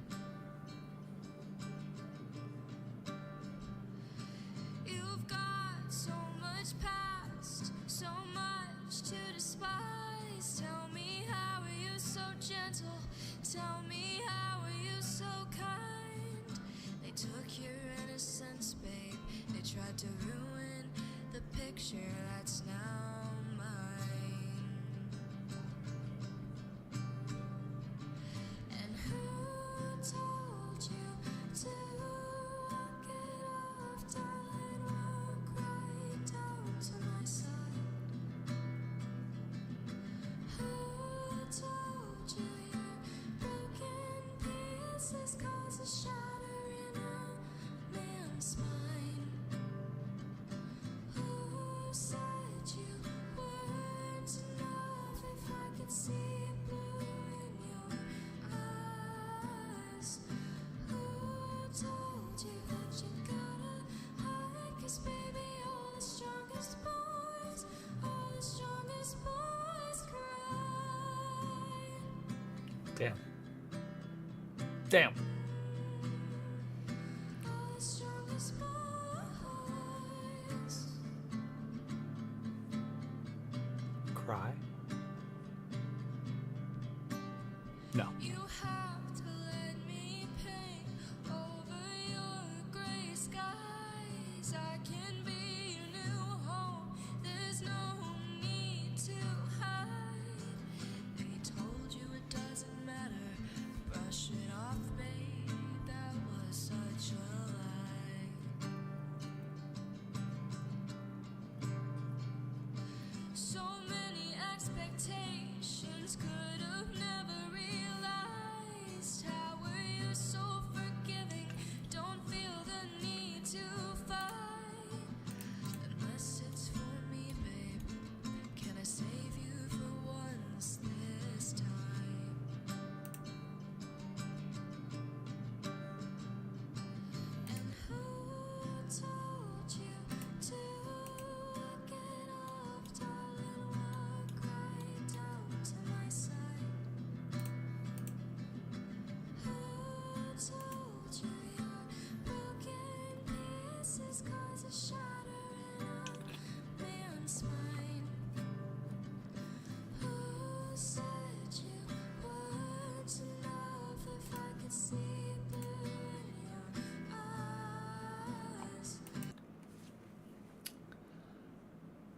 You've got so much past, so much to despise. Tell me, how are you so gentle? Tell me, how are you so kind? They took your innocence, babe. They tried to ruin the picture that's now mine. And who told you to walk it off, darling? Walk right down to my side. Who told you your broken pieces cause a shatter in a man's mind? Who said you weren't enough? If I could see blue in your eyes. Who told you that you gotta hide? 'Cause baby, all the strongest boys cry. Damn. Damn. All the strongest boys. Cry? No. You have to let me paint over your gray skies. I can be your new home. There's no need to hide. They told you it doesn't matter. Brush it off, babe. That was such a lie. So many expectations, could have never realized. How were you so forgiving? Don't feel the need to fight. Unless it's for me, babe. Can I save you for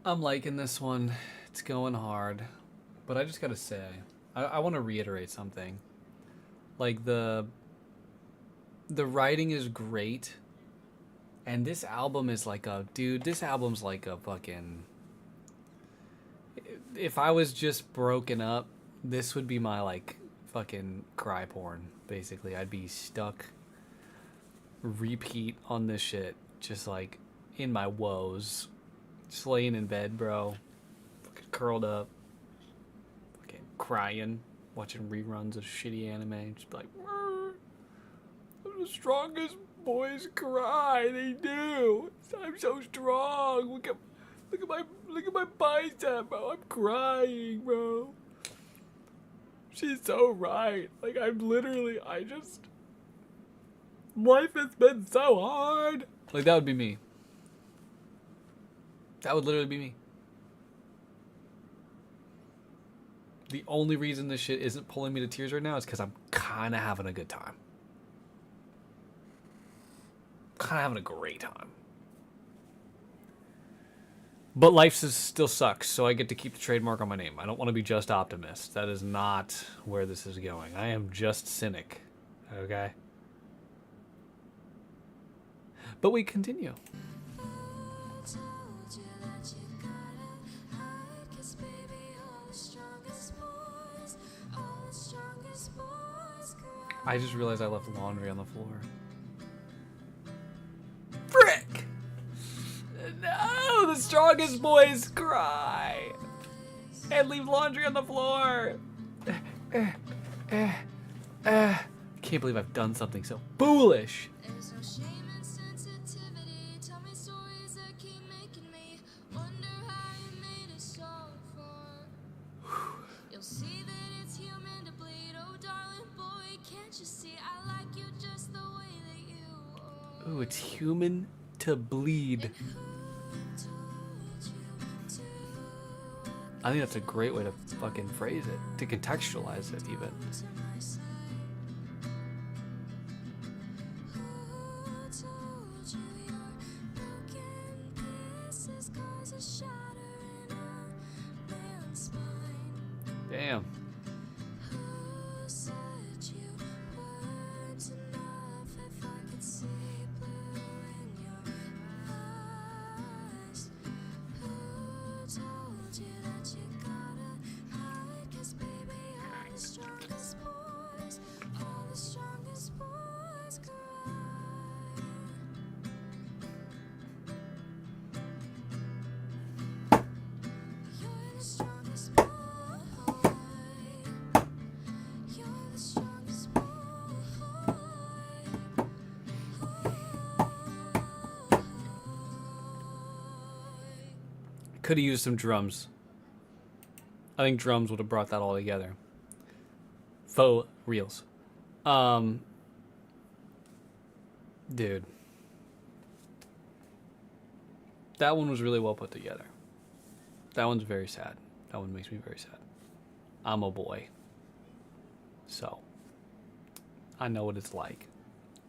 I'm liking this one. It's going hard. But I just gotta say, I want to reiterate something. Like, the writing is great. And this album is like a... Dude, this album's like a fucking... If I was just broken up, this would be my, like, fucking cry porn, basically. I'd be stuck, repeat on this shit, just, like, in my woes. Just laying in bed, bro. Fucking curled up. Fucking crying. Watching reruns of shitty anime. Just be like, I'm the strongest boys cry. They do. I'm so strong. Look at my bicep, bro. I'm crying, bro. She's so right. Like, life has been so hard. Like, that would be me. That would literally be me. The only reason this shit isn't pulling me to tears right now is because I'm kind of having a good time. Kind of having a great time. But life still sucks, so I get to keep the trademark on my name. I don't want to be just optimist. That is not where this is going. I am just cynic. Okay? But we continue. I just realized I left laundry on the floor. Frick! No, the strongest boys cry and leave laundry on the floor. Can't believe I've done something so foolish. There's no shame in sensitivity. Tell me stories that keep making me wonder how you made it so far. You'll see that it's human to bleed. Oh, darling boy, can't you see? I like you just the way that you are. Ooh, it's human to bleed. And who told you to I think that's a great way to fucking phrase it, to contextualize it even. to my side? Who told you your broken pieces cause a shatter in a man's spine? Damn. Who said you weren't enough? If I could see blue in your eyes. Who told you that you gotta hide? 'Cause baby, all the strongest boys cry. You're the strongest boy. You're the strongest boy. Could have used some drums. I think drums would have brought that all together. Faux reels. Dude. That one was really well put together. That one's very sad. That one makes me very sad. I'm a boy. So, I know what it's like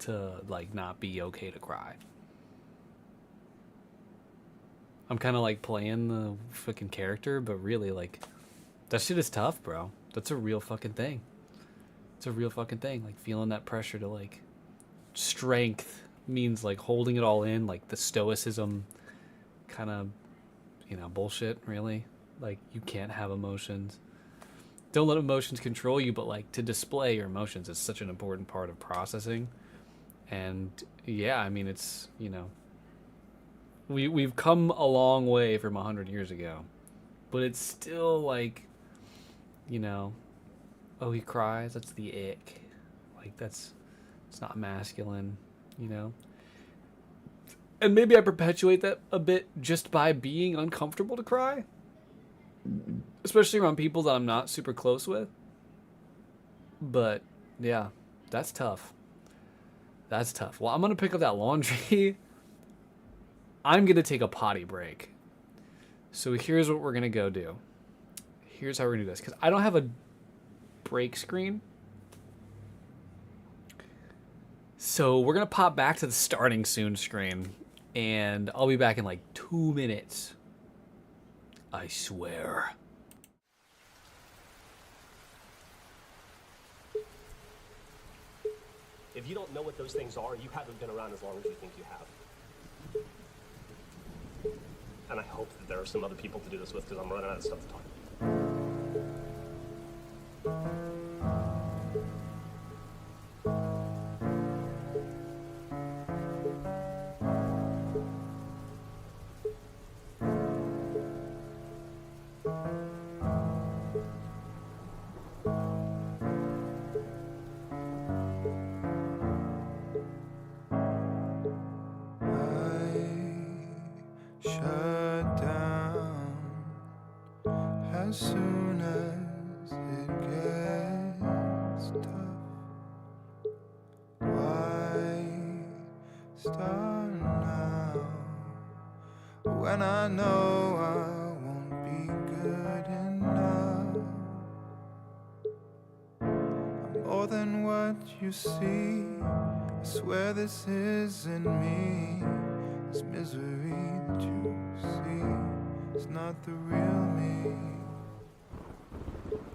to, like, not be okay to cry. I'm kind of, like, playing the fucking character, but really, like, that shit is tough, bro. That's a real fucking thing. It's a real fucking thing. Like, feeling that pressure to, like, strength means, like, holding it all in, like, the stoicism kind of, you know, bullshit, really. Like, you can't have emotions. Don't let emotions control you, but, like, to display your emotions is such an important part of processing. And, yeah, I mean, it's, you know, we've come a long way from 100 years ago. But it's still, like, you know, oh, he cries, that's the ick. Like, it's not masculine, you know? And maybe I perpetuate that a bit just by being uncomfortable to cry. Especially around people that I'm not super close with. But, yeah, that's tough. That's tough. Well, I'm going to pick up that laundry. I'm going to take a potty break. So here's what we're going to go do. Here's how we're going to do this. Because I don't have a break screen. So we're going to pop back to the starting soon screen. And I'll be back in like 2 minutes. I swear. If you don't know what those things are, you haven't been around as long as you think you have. And I hope that there are some other people to do this with, because I'm running out of stuff to talk about. Shut down as soon as it gets tough. Why start now when I know I won't be good enough? I'm more than what you see. I swear this isn't me. This misery that you see is not the real me.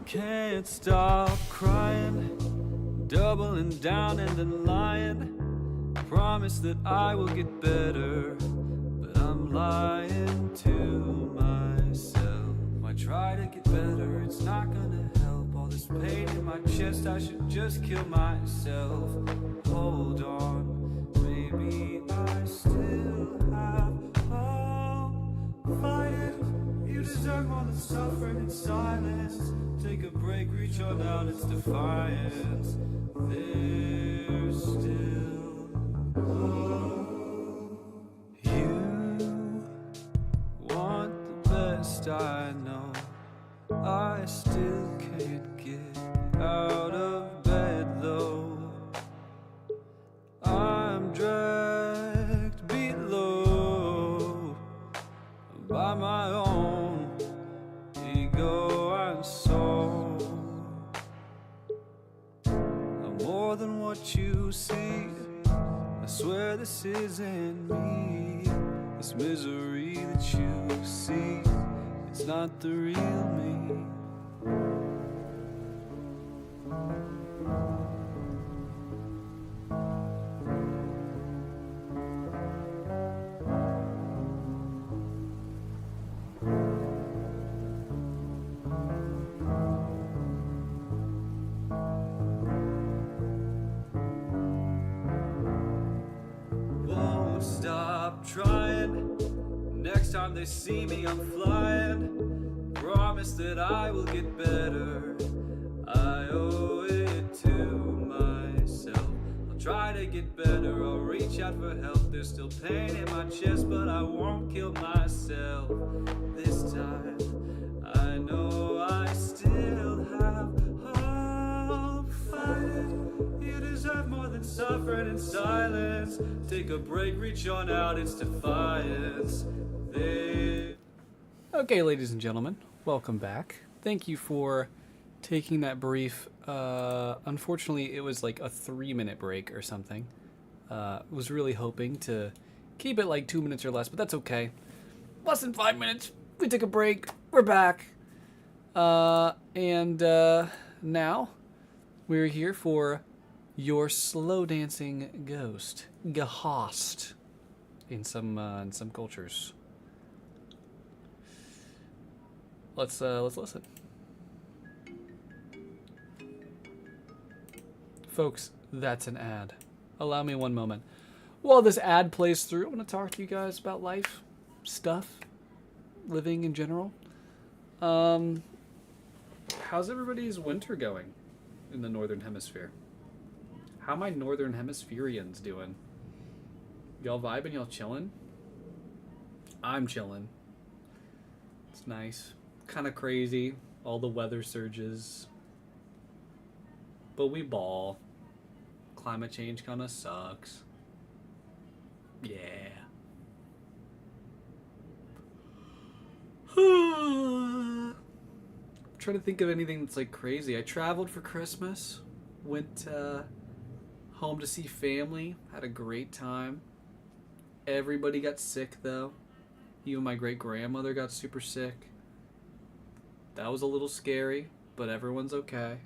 Can't stop crying, doubling down and then lying. Promise that I will get better, but I'm lying to myself. I try to get better, it's not gonna help. All this pain in my chest, I should just kill myself. Hold on, maybe I still have hope. Fight it, you deserve more than suffering in silence. Take a break, reach on out, it's defiance. There's still hope. You want the best, I know. I still can't get out of bed though. I'm dragged below by my own ego and soul. I'm more than what you see. I swear this isn't me. This misery that you see, it's not the real me. Won't stop trying. Next time they see me, I'm flying. Promise that I will get better. I owe it to myself. I'll try to get better. I'll reach out for help. There's still pain in my chest, but I won't kill myself. This time, I know I still have hope. Fight it. You deserve more than suffering in silence. Take a break, reach on out. It's defiance. Okay, ladies and gentlemen, welcome back. Thank you for taking that brief. Unfortunately, it was like a 3-minute break or something. Was really hoping to keep it like 2 minutes or less, but that's okay. Less than 5 minutes. We took a break. We're back. And now we're here for your slow dancing ghost, Gehost, in some cultures. Let's listen. Folks, that's an ad. Allow me one moment. While this ad plays through, I want to talk to you guys about life, stuff, living in general. How's everybody's winter going in the Northern Hemisphere? How my Northern Hemispherians doing? Y'all vibing? Y'all chilling? I'm chilling. It's nice. Kind of crazy. All the weather surges. But we ball. Climate change kind of sucks. Yeah. I'm trying to think of anything that's like crazy. I traveled for Christmas. Went home to see family. Had a great time. Everybody got sick though. Even my great grandmother got super sick. That was a little scary, but everyone's okay.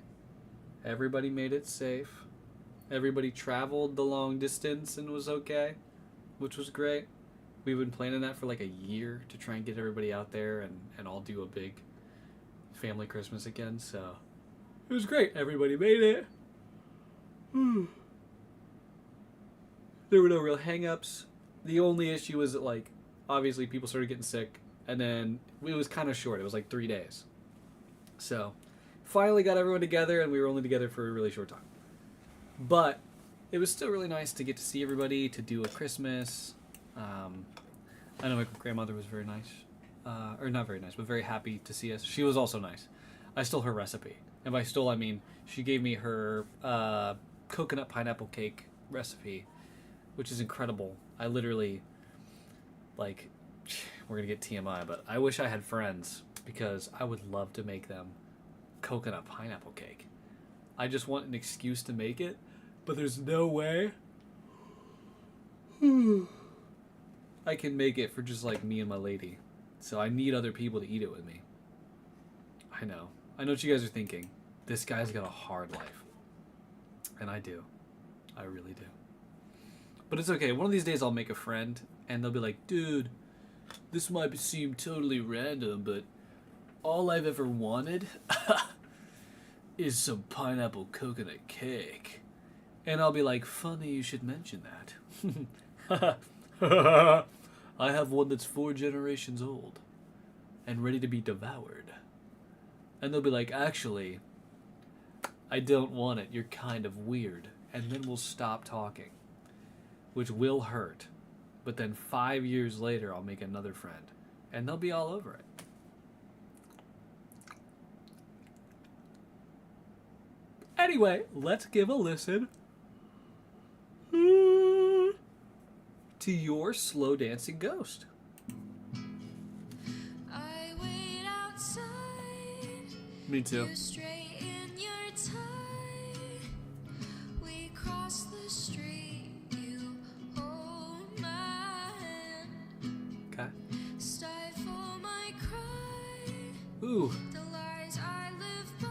Everybody made it safe. Everybody traveled the long distance and was okay, which was great. We've been planning that for like a year to try and get everybody out there and all do a big family Christmas again, so it was great. Everybody made it. There were no real hang-ups. The only issue was that, like, obviously people started getting sick, and then it was kind of short. It was like 3 days. So finally got everyone together, and we were only together for a really short time. But it was still really nice to get to see everybody, to do a Christmas. I know my grandmother was very nice. Or not very nice, but very happy to see us. She was also nice. I stole her recipe. And by stole, I mean she gave me her coconut pineapple cake recipe, which is incredible. I literally, like, we're going to get TMI, but I wish I had friends because I would love to make them coconut pineapple cake. I just want an excuse to make it, but there's no way I can make it for just like me and my lady. So I need other people to eat it with me. I know what you guys are thinking. This guy's got a hard life. And I do. I really do. But it's okay. One of these days I'll make a friend and they'll be like, dude, this might seem totally random, but all I've ever wanted is some pineapple coconut cake. And I'll be like, funny you should mention that. I have one that's 4 generations old and ready to be devoured. And they'll be like, actually, I don't want it. You're kind of weird. And then we'll stop talking, which will hurt. But then 5 years later, I'll make another friend and they'll be all over it. Anyway, let's give a listen to your slow dancing ghost. I wait outside. Me too. You straighten your tie. We cross the street. You hold my hand. Okay. Stifle my cry. Ooh. The lies I live by.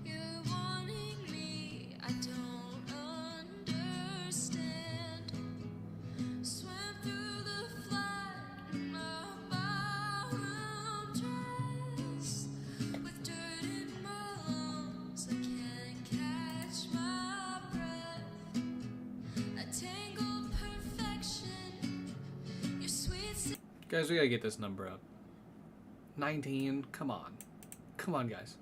You're wanting me. I don't understand. Swim through the flood in my ballroom dress. With dirt in my lungs, I can't catch my breath. A tangled perfection. Your sweet. Guys, we gotta get this number up. 19, come on. Come on, guys.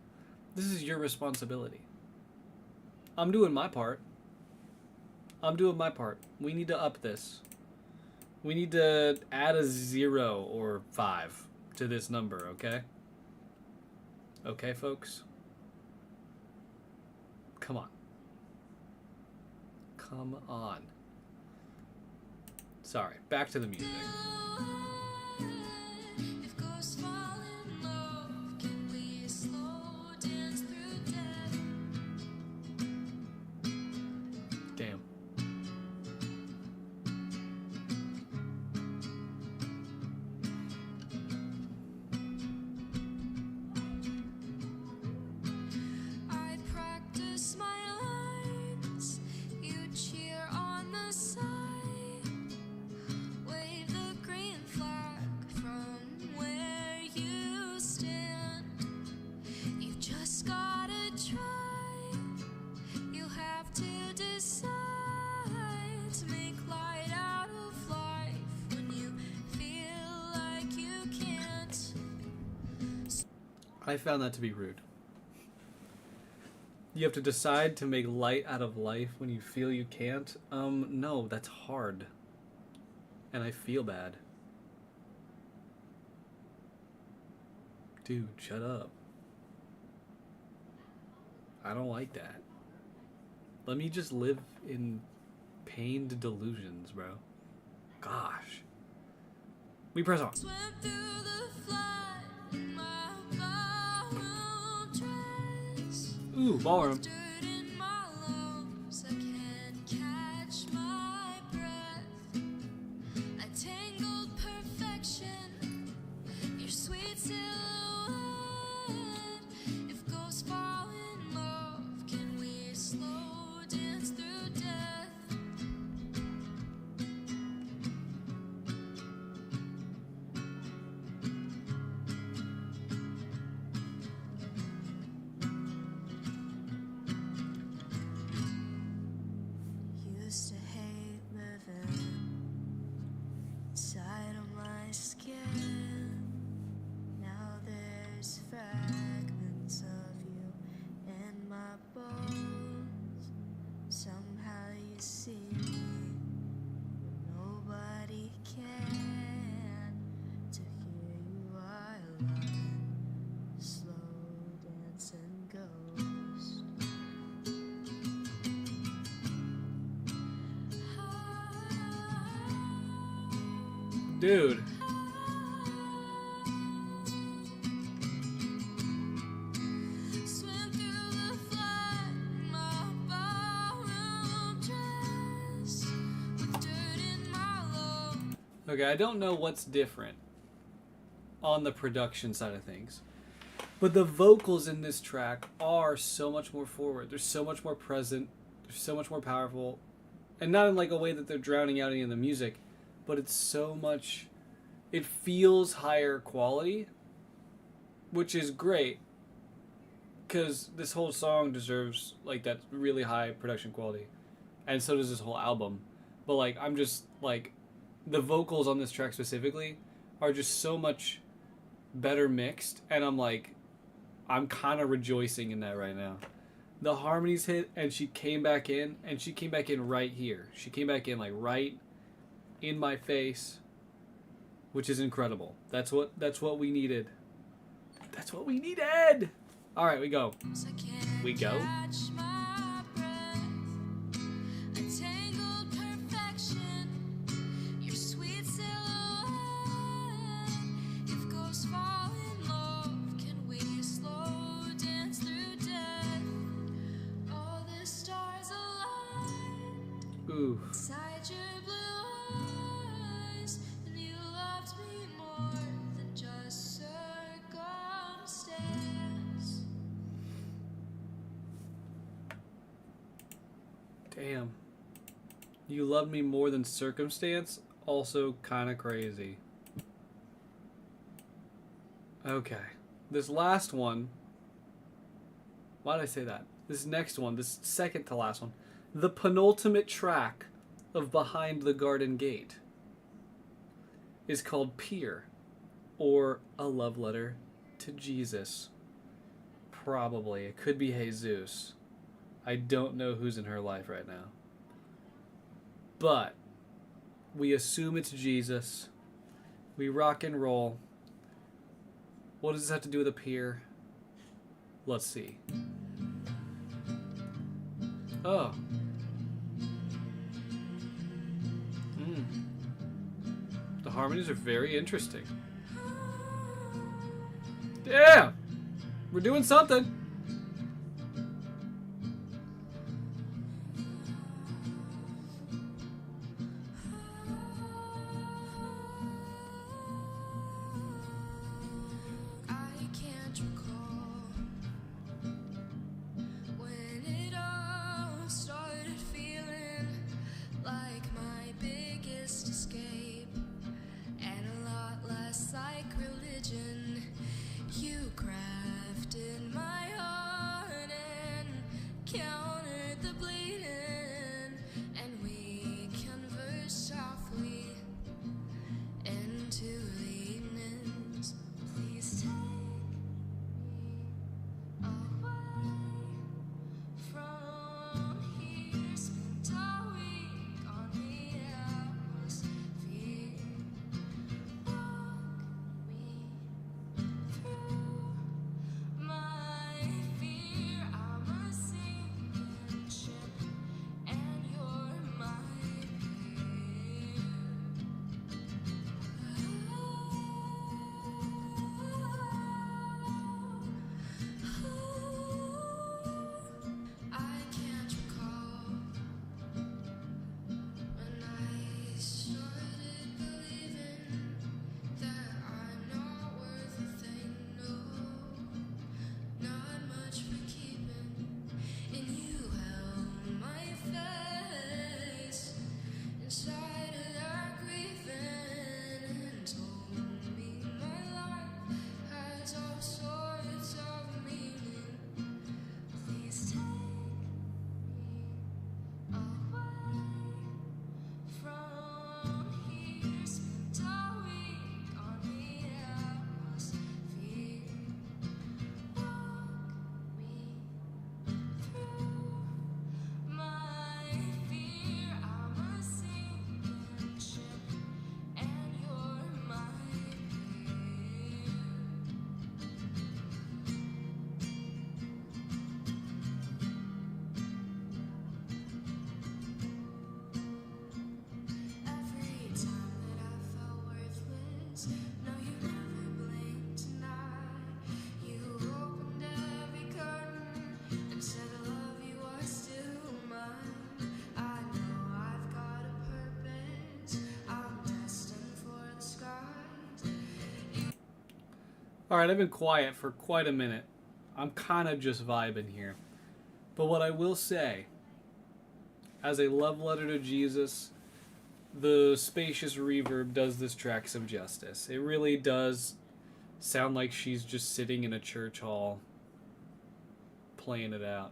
This is your responsibility. I'm doing my part. We need to up this. We need to add a 0 or 5 to this number, okay? Okay, folks? Come on. Come on. Sorry, back to the music. If ghosts fall in love, can we slow dance through death? Damn. I practice my lines. You cheer on the side. Wave the green flag from where you stand. You've just gotta try. You have to decide to make light out of life when you feel like you can't. I found that to be rude. You have to decide to make light out of life when you feel you can't? No, that's hard. And I feel bad. Dude, shut up. I don't like that. Let me just live in pained delusions, bro. Gosh. We press on. Swim through the flood in my ballroom dress. Ooh, ballroom. Dirt in my lungs, I can't catch my breath. A tangled perfection, your sweet silhouette. Dude. Swim through the flood in my ballroom dress with dirt in my lungs. Okay, I don't know what's different on the production side of things, but the vocals in this track are so much more forward. They're so much more present. They're so much more powerful. And not in like a way that they're drowning out any of the music, but it's so much... It feels higher quality, which is great, because this whole song deserves like that really high production quality, and so does this whole album. But like, I'm just like, the vocals on this track specifically are just so much better mixed, and I'm kind of rejoicing in that right now. The harmonies hit, and she came back in, right here. She came back in like right in my face, which is incredible. That's what we needed. That's what we needed. All right, we go. I can't We go. catch my breath. A tangled perfection, your sweet silhouette. If ghosts fall in love, can we slow dance through death? All the stars aligned Ooh. inside your blue eyes, and you loved me more than just circumstance. Damn. You love me more than circumstance? Also kind of crazy. Okay. This last one... Why did I say that? This next one, this second to last one. The penultimate track of Behind the Garden Gate is called Pier, or A Love Letter to Jesus. Probably. It could be Jesus. I don't know who's in her life right now. But we assume it's Jesus. We rock and roll. What does this have to do with a pier? Let's see. Oh. The harmonies are very interesting. Damn! We're doing something. I can't recall when it all started feeling like my biggest escape, and a lot less like religion. You crafted my heart and countered the bleeding, and we conversed softly into the evenings. Please take me away from here. Spent a week on the atmosphere. Walk me through my fear. I'm a sinking ship, and you're my pier. nights. No, you never blinked an eye. You opened every curtain and said, I love you are still mine. I know I've got a purpose. I'm destined for the skies. Alright, I've been quiet for quite a minute. I'm kind of just vibing here. But what I will say, as a love letter to Jesus, the spacious reverb does this track some justice. It really does sound like she's just sitting in a church hall playing it out,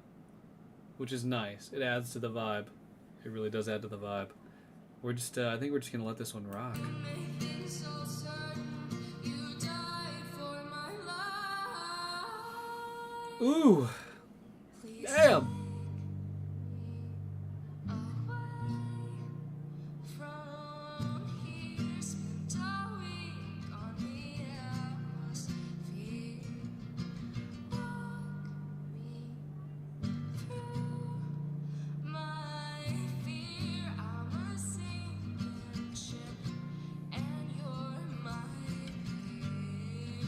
which is nice. It adds to the vibe. It really does add to the vibe. We're just, I think we're just gonna let this one rock. Making so certain you died for my life. Ooh, Please damn. away from here. Spent a week on the atmosphere. Walk me through my fear. I'm a sinking ship, and you're my peer.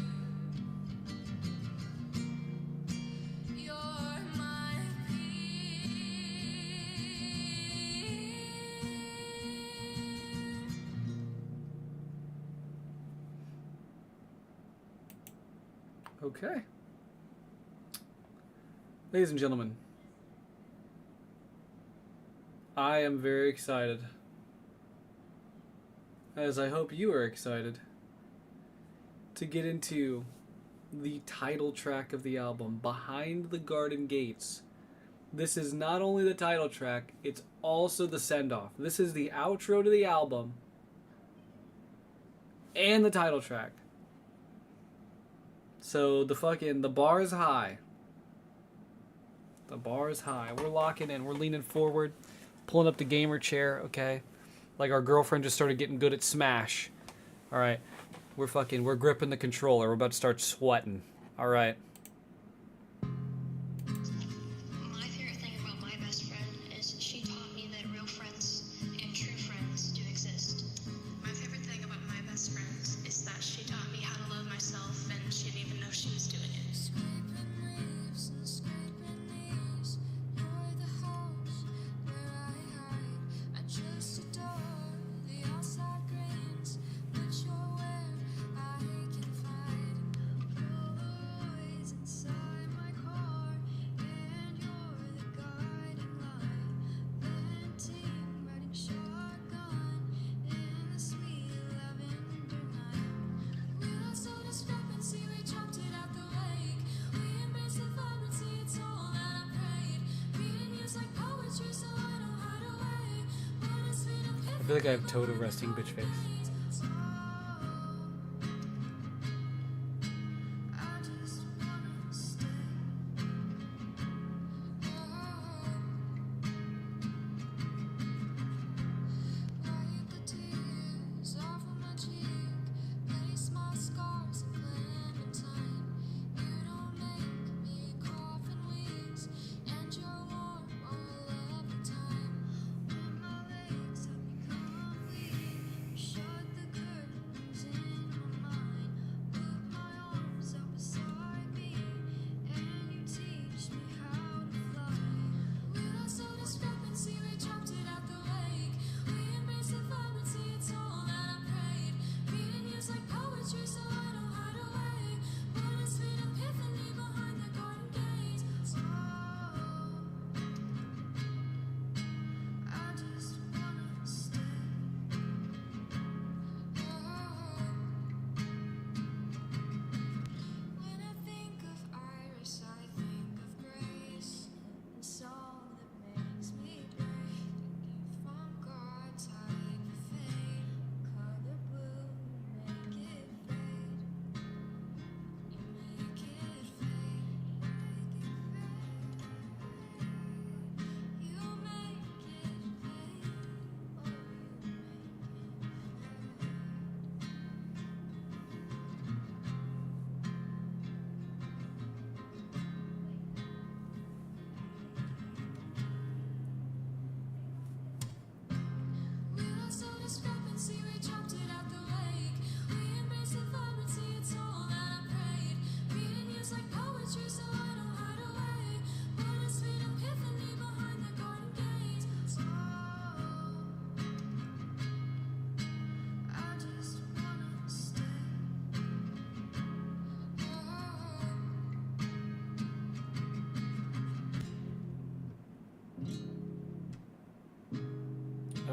You're my Okay. Ladies and gentlemen, I am very excited, as I hope you are excited, to get into the title track of the album, Behind the Garden Gates. This is not only the title track, it's also the send-off. This is the outro to the album and the title track. So the bar is high. The bar is high. We're locking in. We're leaning forward, pulling up the gamer chair, okay? Like our girlfriend just started getting good at Smash. All right. We're gripping the controller. We're about to start sweating. All right. My favorite thing about my best friend is she taught me that real friends and true friends do exist. My favorite thing about my best friend is that she taught me how to love myself and she didn't even know she was doing it. scraping leaves and scraping knees. You're the house where I hide. I just adore the outside greens, but you're where I can find. Always inside my car, and you're the guiding light. Venting, riding shotgun in the sweet lavender night. We lost all discrepancy, we dropped it out the lake. We embraced the vibrancy, it's all that I prayed. Reading news like poetry, so I don't hide away. When it's sweet I feel like I have total resting bitch face. I just wanna stay. Wipe the tears off of my cheek, place my scars in clementine. You don't make me cough and wheeze, and you're warm all of the time. When my legs have become weak, you shut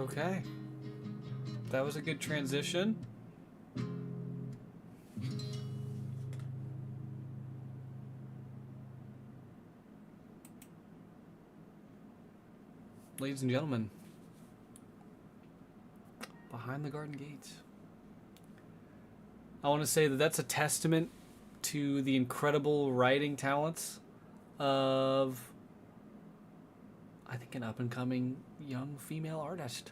Okay. That was a good transition. Ladies and gentlemen, behind the garden gates. I want to say that that's a testament to the incredible writing talents of, I think, an up-and-coming young female artist.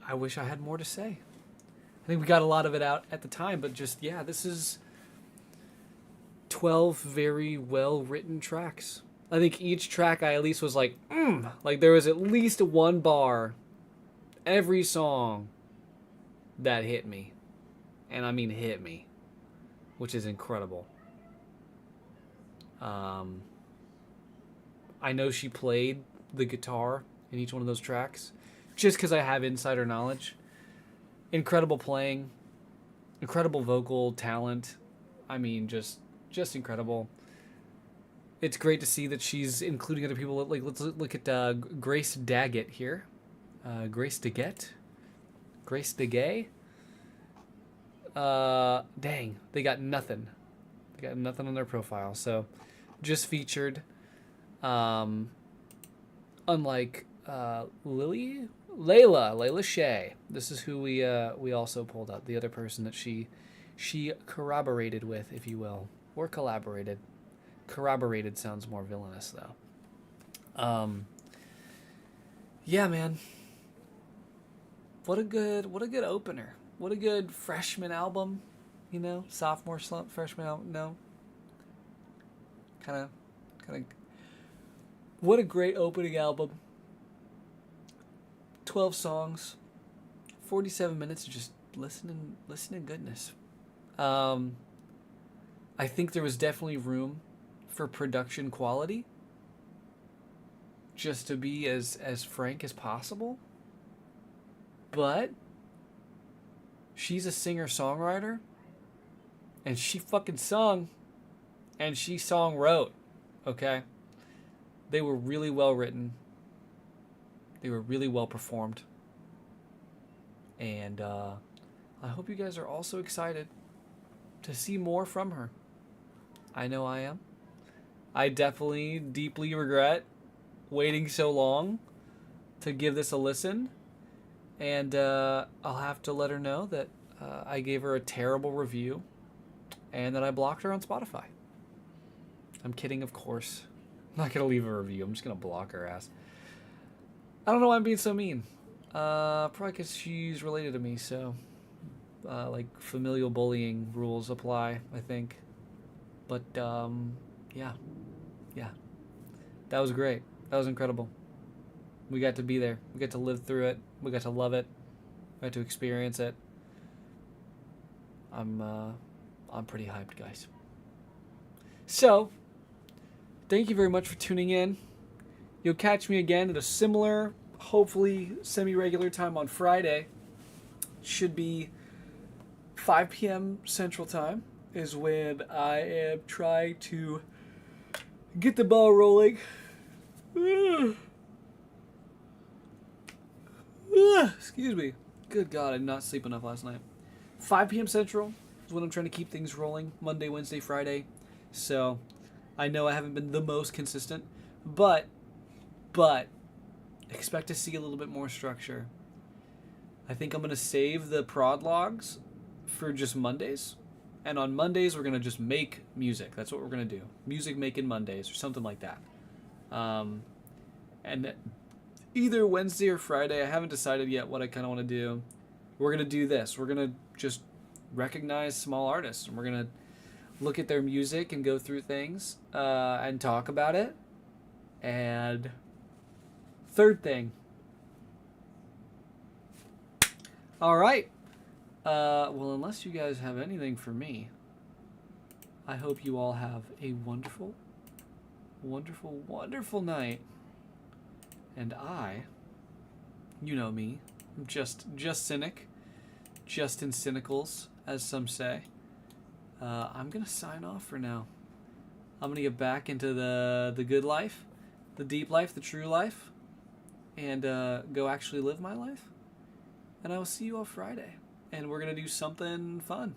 I wish I had more to say. I think we got a lot of it out at the time, but just, yeah, this is 12 very well-written tracks. I think each track I at least was like, like there was at least one bar every song that hit me. And I mean hit me, which is incredible. I know she played the guitar in each one of those tracks just because I have insider knowledge. Incredible playing, incredible vocal talent. I mean, just incredible. It's great to see that she's including other people. Like, let's look at Grace Daggett here. Grace Daggett? Grace Daggett? Dang, they got nothing. They got nothing on their profile. So, just featured. Unlike Layla Shea. This is who we also pulled up. The other person that she corroborated with, if you will, or collaborated. Corroborated sounds more villainous though. Yeah, man. What a good opener. What a good freshman album. You know, sophomore slump, freshman album. No. Kind of. What a great opening album. 12 songs. 47 minutes of just listening goodness. I think there was definitely room for production quality, just to be as frank as possible. But she's a singer-songwriter, and she fucking sung, and she song-wrote, okay? They were really well written. They were really well performed. And I hope you guys are also excited to see more from her. I know I am. I definitely deeply regret waiting so long to give this a listen. And I'll have to let her know that I gave her a terrible review and that I blocked her on Spotify. I'm kidding, of course. I'm not going to leave a review. I'm just going to block her ass. I don't know why I'm being so mean. Probably because she's related to me, so like familial bullying rules apply, I think. But yeah. That was great. That was incredible. We got to be there. We got to live through it. We got to love it. We got to experience it. I'm pretty hyped, guys. So, thank you very much for tuning in. You'll catch me again at a similar, hopefully semi-regular time on Friday. Should be 5 p.m. Central Time is when I am trying to get the ball rolling. Excuse me. Good God, I did not sleep enough last night. 5 p.m. Central is when I'm trying to keep things rolling. Monday, Wednesday, Friday. So, I know I haven't been the most consistent, but expect to see a little bit more structure. I think I'm going to save the prod logs for just Mondays. And on Mondays, we're going to just make music. That's what we're going to do. Music making Mondays or something like that. And either Wednesday or Friday, I haven't decided yet what I kind of want to do. We're going to do this. We're going to just recognize small artists. And we're going to look at their music and go through things and talk about it. And third thing. All right. Well, unless you guys have anything for me, I hope you all have a wonderful, wonderful, wonderful night. And you know me, I'm just cynic, just in cynicals, as some say. I'm gonna sign off for now. I'm gonna get back into the good life, the deep life, the true life, and go actually live my life. And I will see you all Friday. And we're going to do something fun.